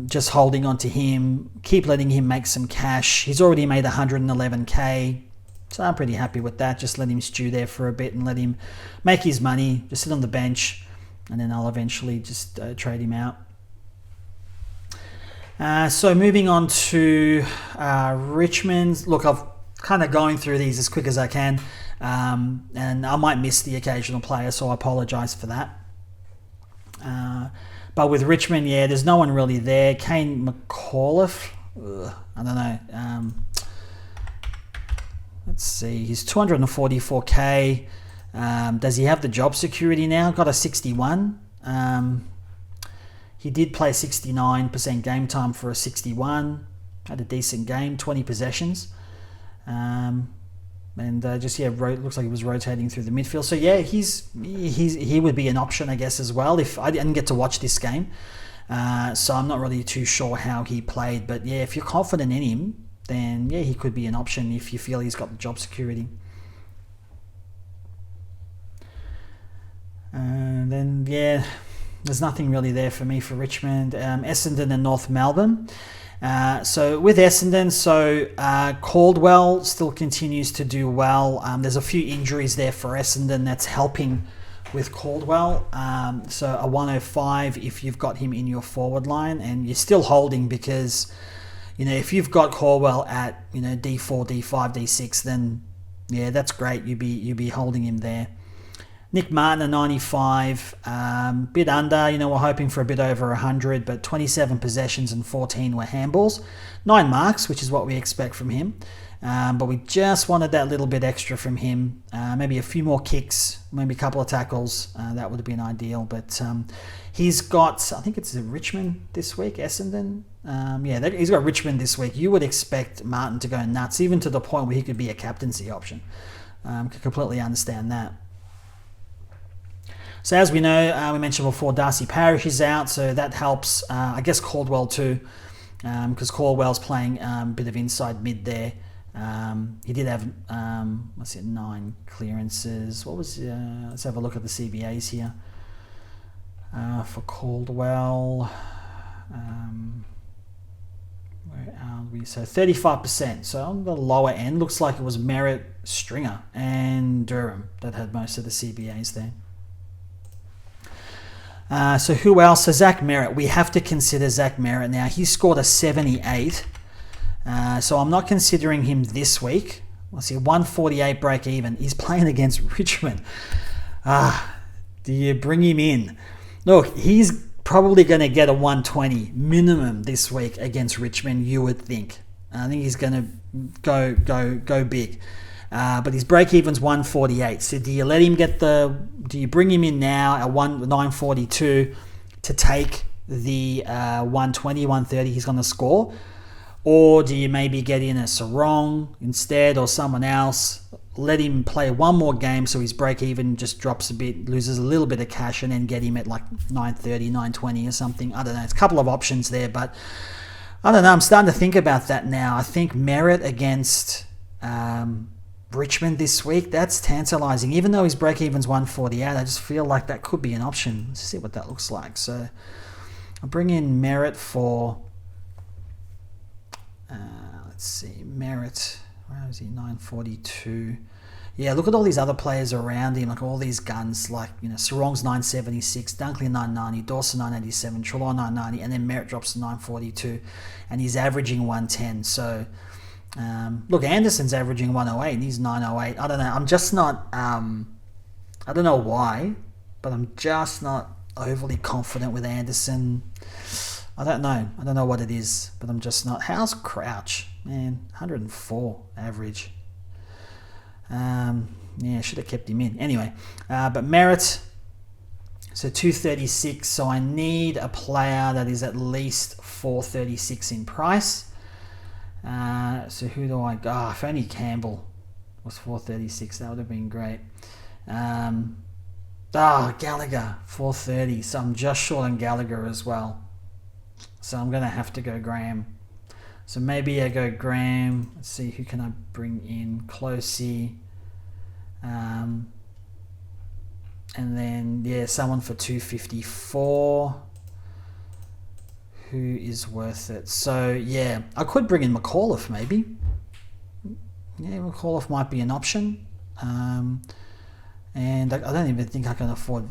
just holding on to him. Keep letting him make some cash. He's already made 111k, so I'm pretty happy with that. Just let him stew there for a bit and let him make his money. Just sit on the bench, and then I'll eventually just trade him out. So moving on to Richmond. Look, I've kind of going through these as quick as I can, and I might miss the occasional player, so I apologise for that. But with Richmond, yeah, there's no one really there. Kane McAuliffe, I don't know. Let's see, he's 244k. Does he have the job security now? Got a 61. He did play 69% game time for a 61. Had a decent game, 20 possessions. Looks like he was rotating through the midfield. So yeah, he would be an option, I guess, as well. If I didn't get to watch this game, so I'm not really too sure how he played. But yeah, if you're confident in him, then yeah, he could be an option if you feel he's got the job security. And then yeah, there's nothing really there for me for Richmond. Essendon and North Melbourne. So with Essendon, Caldwell still continues to do well. There's a few injuries there for Essendon that's helping with Caldwell. So a 105 if you've got him in your forward line, and you're still holding because, if you've got Caldwell at, D4, D5, D6, then yeah, that's great. You'd be holding him there. Nick Martin, a 95, bit under, we're hoping for a bit over 100, but 27 possessions and 14 were handballs. 9 marks, which is what we expect from him. But we just wanted that little bit extra from him. Maybe a few more kicks, maybe a couple of tackles. That would have been ideal. But he's got, I think it's Richmond this week, Essendon. He's got Richmond this week. You would expect Martin to go nuts, even to the point where he could be a captaincy option. Can completely understand that. So as we know, we mentioned before, Darcy Parish is out, so that helps. I guess Caldwell too, because Caldwell's playing a bit of inside mid there. He did have 9 clearances. Let's have a look at the CBAs here for Caldwell. Where are we? So 35%. So on the lower end, looks like it was Merritt, Stringer, and Durham that had most of the CBAs there. So who else? So Zach Merritt. We have to consider Zach Merritt now. He scored a 78. So I'm not considering him this week. Let's see, 148 break even. He's playing against Richmond. Do you bring him in? Look, he's probably going to get a 120 minimum this week against Richmond, you would think. I think he's going to go big. But his break even's 148. So do you let him do you bring him in now at 942 to take the 120, 130 he's going to score? Or do you maybe get in a Sarong instead, or someone else, let him play one more game so his break even just drops a bit, loses a little bit of cash, and then get him at like 930, 920 or something? I don't know. It's a couple of options there, but I don't know. I'm starting to think about that now. I think Merritt against Richmond this week, that's tantalising. Even though his break even's 148, I just feel like that could be an option. Let's see what that looks like. So I'll bring in Merritt for... let's see, Merritt, where is he? 942. Yeah, look at all these other players around him, like all these guns, like, Sarong's 976, Dunkley 990, Dawson 987, Trelaw 990, and then Merritt drops to 942, and he's averaging 110. So, look, Anderson's averaging 108, and he's 908. I don't know, I'm just not, I don't know why, but I'm just not overly confident with Anderson. I don't know what it is, but I'm just not. How's Crouch? Man, 104 average. Should have kept him in. Anyway, but Merritt, so 236. So I need a player that is at least 436 in price. So who do I go? If only Campbell was 436, that would have been great. Gallagher, 430. So I'm just short on Gallagher as well. So I'm going to have to go Graham. So maybe I go Graham. Let's see, who can I bring in? Closey. And then, someone for 254. Who is worth it? So, I could bring in McAuliffe maybe. Yeah, McAuliffe might be an option. And I don't even think I can afford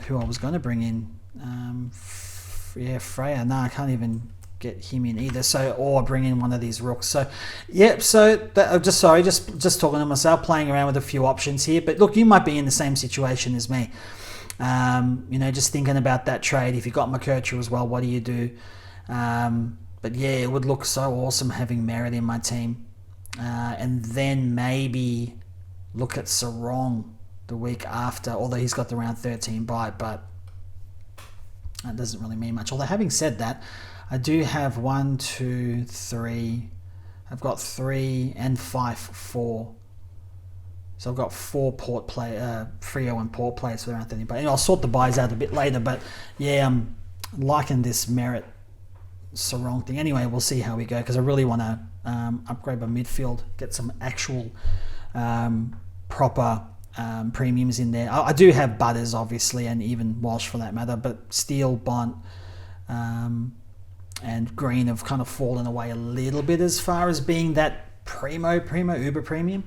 who I was going to bring in. Freya. No, I can't even get him in either. So, or bring in one of these rooks. So, just talking to myself, playing around with a few options here. But look, you might be in the same situation as me. Just thinking about that trade. If you got McKercher as well, what do you do? But it would look so awesome having Merritt in my team. And then maybe look at Sarong the week after, although he's got the round 13 bye, but that doesn't really mean much. Although having said that, I do have 1, 2, 3. I've got 3 and 5, 4. So I've got 4 Port play, Freo and Port players for the round 13. But I'll sort the buys out a bit later. But I'm liking this Merritt Sarong thing. Anyway, we'll see how we go, because I really want to upgrade my midfield, get some actual proper premiums in there. I do have Butters, obviously, and even Walsh for that matter, but Steele, Bont, and Green have kind of fallen away a little bit as far as being that primo uber premium.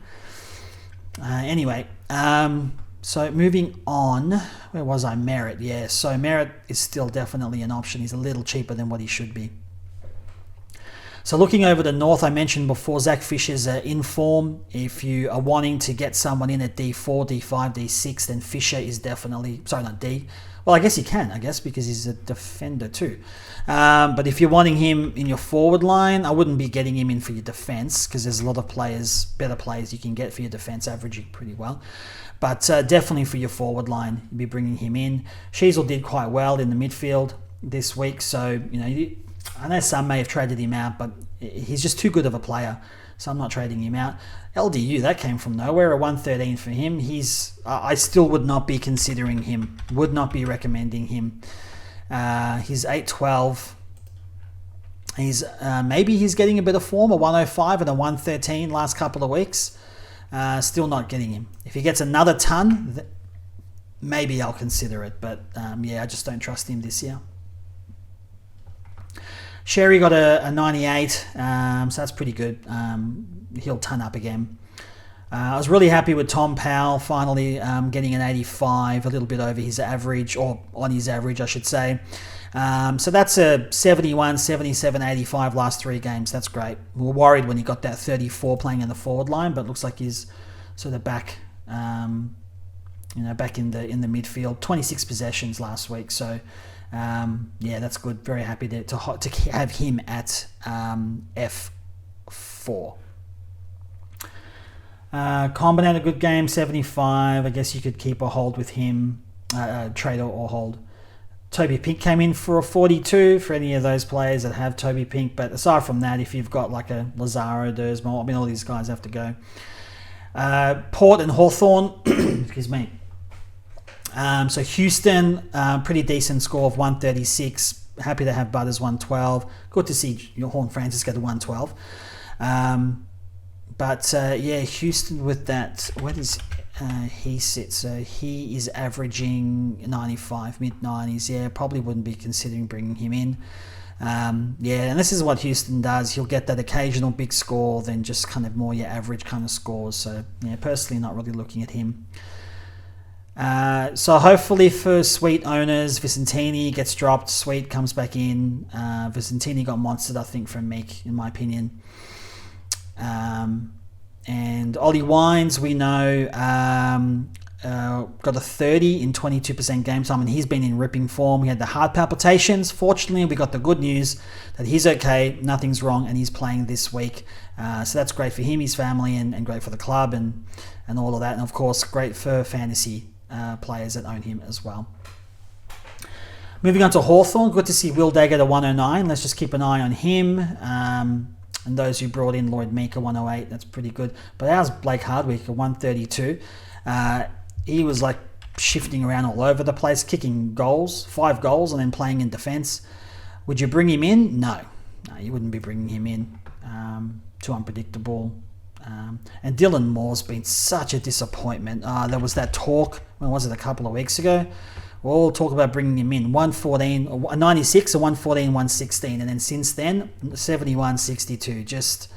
So moving on, where was I? Merritt, so Merritt is still definitely an option. He's a little cheaper than what he should be. So looking over the north, I mentioned before, Zach Fisher's in form. If you are wanting to get someone in at D4, D5, D6, then Fisher is definitely, sorry, not D. Well, I guess you can, because he's a defender too. But if you're wanting him in your forward line, I wouldn't be getting him in for your defense, because there's a lot of players, better players you can get for your defense, averaging pretty well. But definitely for your forward line, you'd be bringing him in. Sheasel did quite well in the midfield this week, so I know some may have traded him out, but he's just too good of a player, so I'm not trading him out. LDU, that came from nowhere, a 113 for him. I still would not be considering him, would not be recommending him. He's 812. Maybe he's getting a bit of form, a 105 and a 113 last couple of weeks. Still not getting him. If he gets another ton, maybe I'll consider it, but I just don't trust him this year. Sherry got a 98, so that's pretty good. He'll ton up again. I was really happy with Tom Powell finally getting an 85, a little bit over his average, or on his average, I should say. So that's a 71, 77, 85 last 3 games. That's great. We were worried when he got that 34 playing in the forward line, but it looks like he's sort of back, back in the midfield. 26 possessions last week, so that's good. Very happy to have him at F4. Comben had a good game, 75. I guess you could keep or hold with him, trade or hold. Toby Pink came in for a 42 for any of those players that have Toby Pink. But aside from that, if you've got like a Lazaro, Dersmore, all these guys have to go. Port and Hawthorn, excuse me. So Houston, pretty decent score of 136. Happy to have Butters 112. Good to see your Horn Francis get to 112. Houston with that. What is he sit? So he is averaging 95, mid 90s. Yeah, probably wouldn't be considering bringing him in. And this is what Houston does. He'll get that occasional big score, then just kind of more your average kind of scores. So personally, not really looking at him. So hopefully for Sweet owners, Vicentini gets dropped. Sweet comes back in. Vicentini got monstered, I think, from Meek, in my opinion. And Ollie Wines, we know, got a 30 in 22% game time, and he's been in ripping form. He had the heart palpitations. Fortunately, we got the good news that he's okay, nothing's wrong, and he's playing this week. So that's great for him, his family, and great for the club and all of that. And of course, great for fantasy players that own him as well. Moving on to Hawthorn, good to see Will Dagger to 109. Let's just keep an eye on him. And those who brought in Lloyd Meeker 108, that's pretty good. But ours Blake Hardwick at 132. He was like shifting around all over the place, kicking goals, 5 goals, and then playing in defence. Would you bring him in? No, you wouldn't be bringing him in. Too unpredictable. And Dylan Moore's been such a disappointment. There was that talk, when was it, a couple of weeks ago? We'll all talk about bringing him in. 114, a 96, a 114, 116. And then since then, 71, 62. Just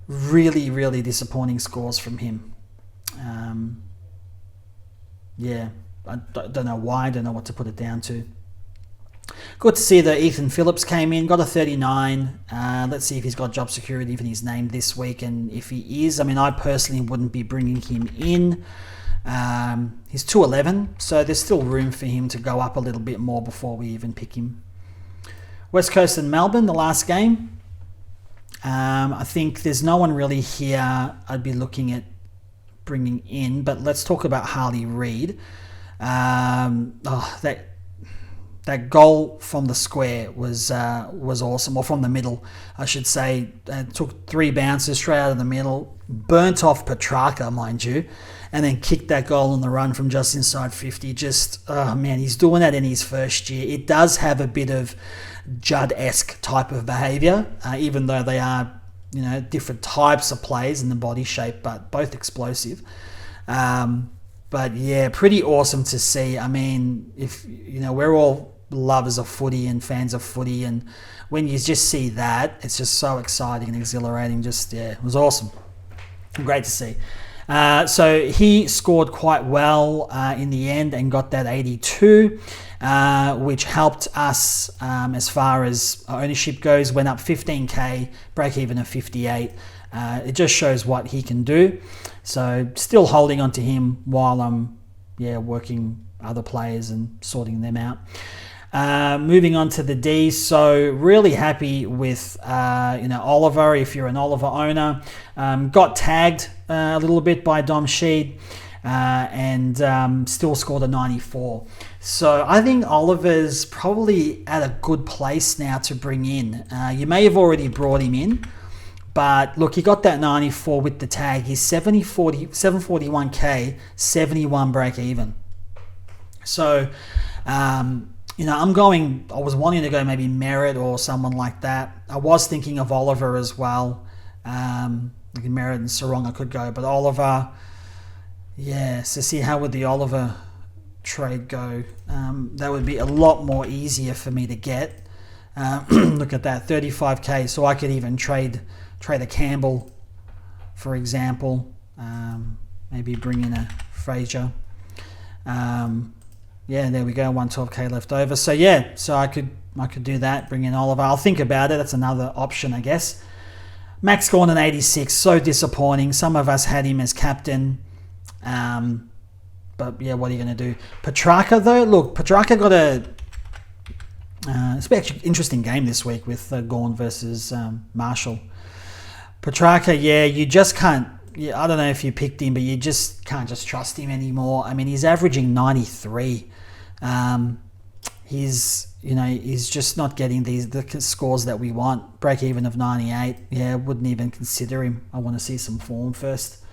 really, really disappointing scores from him. I don't know why. I don't know what to put it down to. Good to see that Ethan Phillips came in, got a 39. Let's see if he's got job security, if he's named this week. And if he is, I personally wouldn't be bringing him in. He's 211, so there's still room for him to go up a little bit more before we even pick him. West Coast and Melbourne, the last game. I think there's no one really here I'd be looking at bringing in, but let's talk about Harley Reid. That goal from the square was awesome, or from the middle, I should say. Took 3 bounces straight out of the middle, burnt off Petrarca, mind you, and then kicked that goal on the run from just inside 50. He's doing that in his first year. It does have a bit of Judd-esque type of behaviour, even though they are, different types of plays in the body shape, but both explosive. But yeah, pretty awesome to see. If we're all lovers of footy and fans of footy, and when you just see that, it's just so exciting and exhilarating. It was awesome. Great to see. So he scored quite well in the end and got that 82, which helped us as far as ownership goes. Went up 15k, break even of 58. It just shows what he can do. So still holding on to him while I'm working other players and sorting them out. Moving on to the D, so really happy with Oliver. If you're an Oliver owner, got tagged a little bit by Dom Sheed and still scored a 94. So I think Oliver's probably at a good place now to bring in. You may have already brought him in, but look, he got that 94 with the tag. He's 741k, 71 break even. So I was wanting to go maybe Merritt or someone like that. I was thinking of Oliver as well. Merritt and Sarong I could go, but Oliver, so see how would the Oliver trade go? That would be a lot more easier for me to get. Look at that, 35k, so I could even trade a Campbell, for example. Maybe bring in a Fraser. There we go, 112k left over. So I could do that, bring in Oliver. I'll think about it. That's another option, I guess. Max scored an 86, so disappointing. Some of us had him as captain. But what are you going to do? Petrarca, though, look, Petrarca got it's been actually an interesting game this week with Gawn versus Marshall. Petrarca, you just can't. I don't know if you picked him, but you just can't just trust him anymore. I mean, he's averaging 93. He's just not getting the scores that we want. Break even of 98. Wouldn't even consider him. I want to see some form first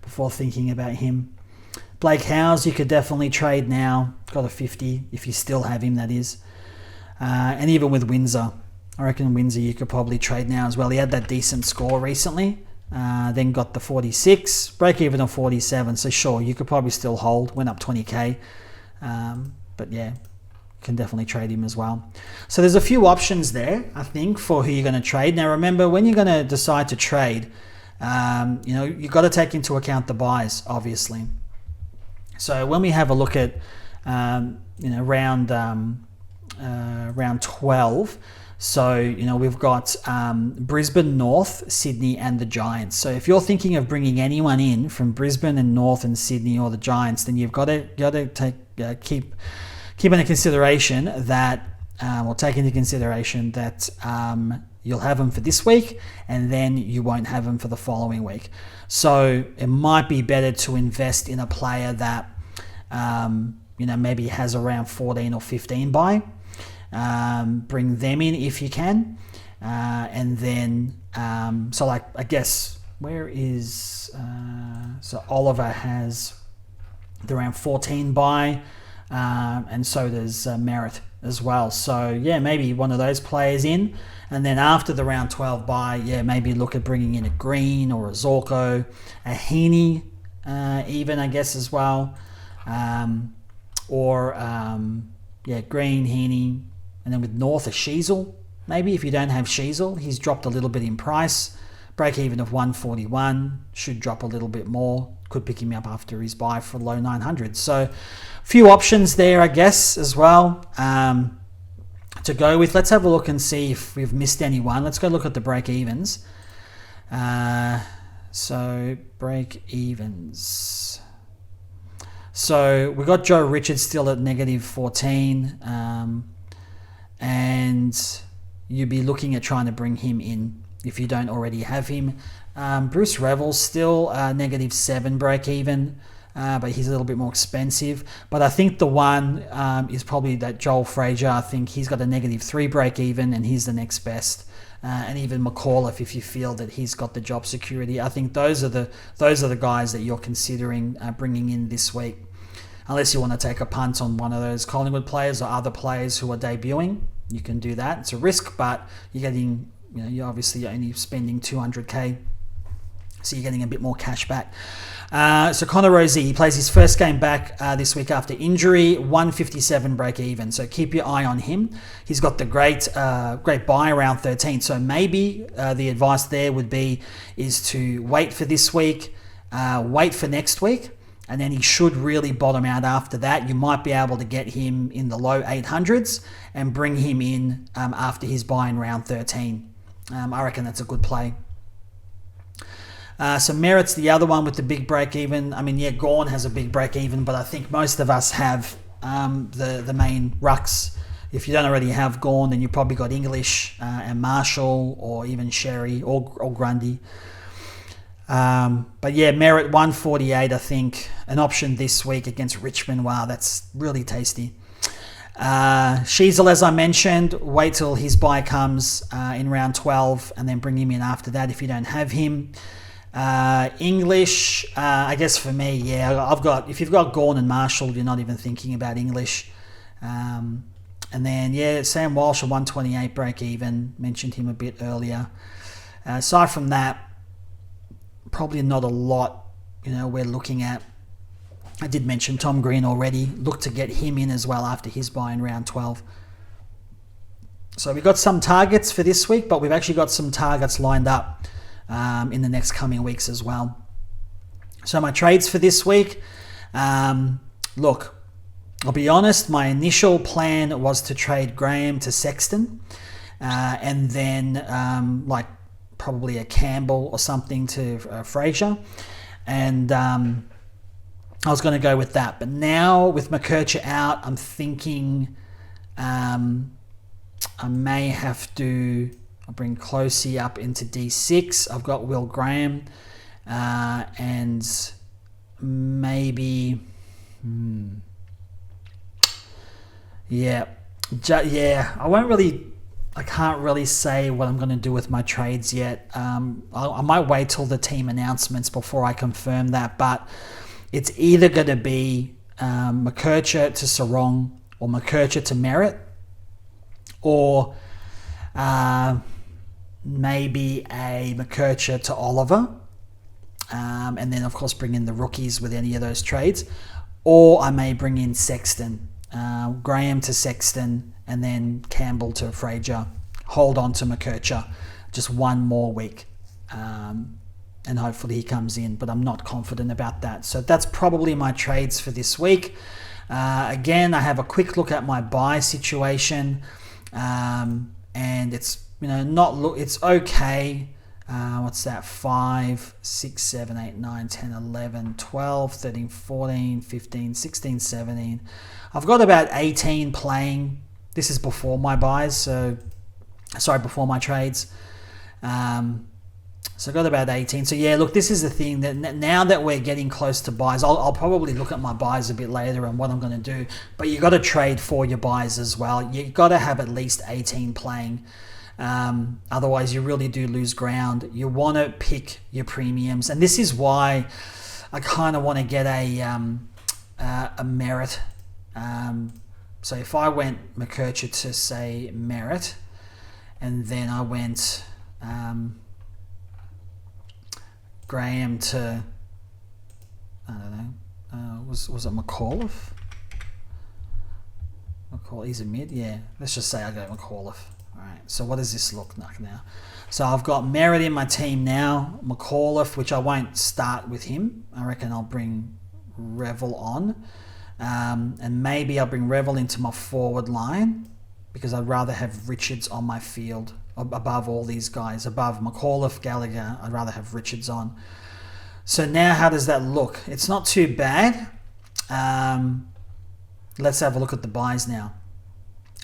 before thinking about him. Blake Howes, you could definitely trade now. Got a 50 if you still have him, that is. And even with Windsor, I reckon Windsor you could probably trade now as well. He had that decent score recently. Then got the 46, break even of 47. So sure, you could probably still hold. Went up 20k, but can definitely trade him as well. So there's a few options there, I think, for who you're going to trade. Now remember, when you're going to decide to trade, you've got to take into account the buys, obviously. So when we have a look at round 12. So, we've got Brisbane, North, Sydney and the Giants. So if you're thinking of bringing anyone in from Brisbane and North and Sydney or the Giants, then you've got to keep into consideration that, take into consideration that you'll have them for this week and then you won't have them for the following week. So it might be better to invest in a player that, maybe has around 14 or 15 bye. Bring them in if you can, and then I guess where is so Oliver has around 14 bye, and so does Merritt as well. So maybe one of those players in, and then after the round 12 bye, maybe look at bringing in a Green or a Zorko, a Heaney, even I guess as well, Green, Heaney. And then with North, a Sheasel. Maybe if you don't have Sheasel, he's dropped a little bit in price. Break even of 141. Should drop a little bit more. Could pick him up after his buy for low 900. So a few options there, I guess, as well to go with. Let's have a look and see if we've missed anyone. Let's go look at the break evens. So break evens. So we got Joe Richards still at negative 14. And you'd be looking at trying to bring him in if you don't already have him. Bruce Revel's still negative 7 break even, but he's a little bit more expensive. But I think the one is probably that Joel Frazier. I think he's got a negative 3 break even, and he's the next best. And even McAuliffe, if you feel that he's got the job security, I think those are the guys that you're considering bringing in this week. Unless you want to take a punt on one of those Collingwood players or other players who are debuting, you can do that. It's a risk, but you're getting, you're obviously only spending 200k, so you're getting a bit more cash back. So Connor Rozee, he plays his first game back this week after injury, 157 break even. So keep your eye on him. He's got the great buy around 13. So maybe the advice there would be is to wait for this week. Wait for next week, and then he should really bottom out after that. You might be able to get him in the low 800s and bring him in after his buy in round 13. I reckon that's a good play. So Merritt's the other one with the big break even. I mean, yeah, Gawn has a big break even, but I think most of us have the main rucks. If you don't already have Gawn, then you've probably got English and Marshall, or even Sherry or Grundy. But yeah, Merritt 148, I think, an option this week against Richmond. Wow, that's really tasty. Sheasel, as I mentioned, wait till his buy comes in round 12 and then bring him in after that if you don't have him. English, I guess for me, yeah, if you've got Gawn and Marshall, you're not even thinking about English. And then, yeah, Sam Walsh, a 128 break even, mentioned him a bit earlier. Aside from that, probably not a lot, we're looking at. I did mention Tom Green already. Look to get him in as well after his buy in round 12. So we've got some targets for this week, but we've actually got some targets lined up in the next coming weeks as well. So my trades for this week, look, I'll be honest, my initial plan was to trade Graham to Sexton and then probably a Campbell or something to Fraser. And I was going to go with that. But now with McKercher out, I'm thinking I may have to bring Closey up into D6. I've got Will Graham and maybe... Yeah, I can't really say what I'm going to do with my trades yet. I might wait till the team announcements before I confirm that, but it's either going to be McKercher to Sarong or McKercher to Merritt, or maybe a McKercher to Oliver, and then of course bring in the rookies with any of those trades, or I may bring in Sexton. Graham to Sexton, and then Campbell to Fraser. Hold on to McKercher just one more week, and hopefully he comes in, but I'm not confident about that. So that's probably my trades for this week. Again, I have a quick look at my buy situation, and it's it's okay. What's that? 5, 6, 7, 8, 9, 10, 11, 12, 13, 14, 15, 16, 17. I've got about 18 playing. This is before my buys, before my trades. So I've got about 18. So yeah, look, this is the thing that now that we're getting close to buys, I'll probably look at my buys a bit later and what I'm going to do. But you got to trade for your buys as well. You got to have at least 18 playing. Otherwise, you really do lose ground. You want to pick your premiums, and this is why I kind of want to get a Merritt. So if I went McKercher to, say, Merritt, and then I went Graham to, I don't know, was it McAuliffe? He's a mid, yeah. Let's just say I go McAuliffe. All right, so what does this look like now? So I've got Merritt in my team now, McAuliffe, which I won't start with him. I reckon I'll bring Revel on. And maybe I'll bring Revel into my forward line because I'd rather have Richards on my field above all these guys. Above McAuliffe, Gallagher, I'd rather have Richards on. So now how does that look? It's not too bad. Let's have a look at the buys now.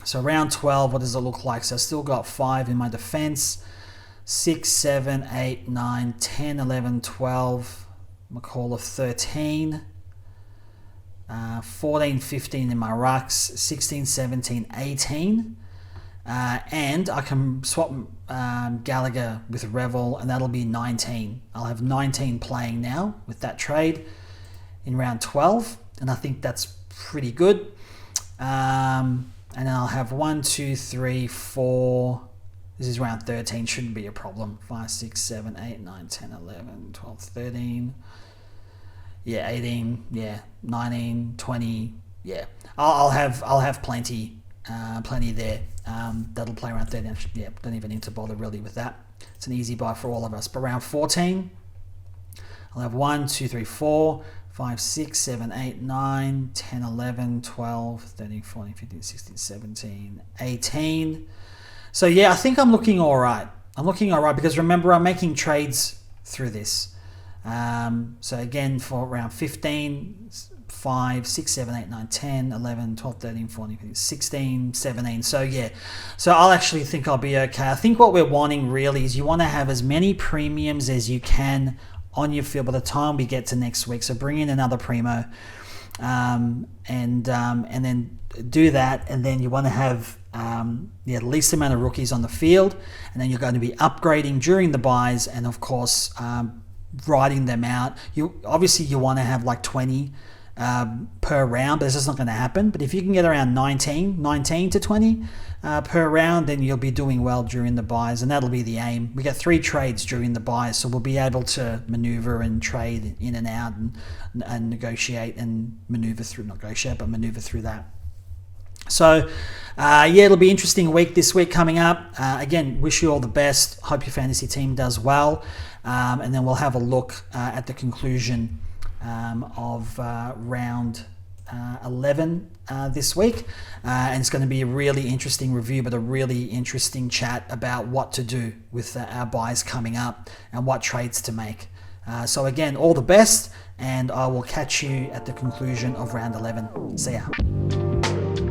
So round 12, what does it look like? So I've still got 5 in my defense. 6, 7, 8, 9, 10, 11, 12. McAuliffe 13. 14, 15 in my rucks. 16, 17, 18. And I can swap Gallagher with Revel, and that'll be 19. I'll have 19 playing now with that trade in round 12. And I think that's pretty good. And then I'll have 1, 2, 3, 4. This is round 13. Shouldn't be a problem. 5, 6, 7, 8, 9, 10, 11, 12, 13. Yeah, 18. Yeah, 19, 20. Yeah, I'll have plenty there. That'll play around 13. Yeah, don't even need to bother really with that. It's an easy buy for all of us. But round 14, I'll have 1, 2, 3, 4, 5, 6, 7, 8, 9, 10, 11, 12, 13, 14, 15, 16, 17, 18. So yeah, I think I'm looking all right. I'm looking all right because remember, I'm making trades through this. So again, for around 15, 5, 6, 7, 8, 9, 10, 11, 12, 13, 14, 15, 16, 17. So yeah, so I'll actually think I'll be okay. I think what we're wanting really is you want to have as many premiums as you can on your field by the time we get to next week. So bring in another primo, and then do that, and then you want to have the least amount of rookies on the field, and then you're going to be upgrading during the buys, and of course riding them out. You want to have like 20 per round, but it's just not going to happen. But if you can get around 19 to 20 per round, then you'll be doing well during the buys, and that'll be the aim. We get 3 trades during the buys, so we'll be able to maneuver and trade in and out and negotiate and maneuver through that. So it'll be an interesting week this week coming up. Again, wish you all the best. Hope your fantasy team does well, and then we'll have a look at the conclusion of round 11 this week, and it's going to be a really interesting review, but a really interesting chat about what to do with our buys coming up and what trades to make. So again, all the best, and I will catch you at the conclusion of round 11. See ya.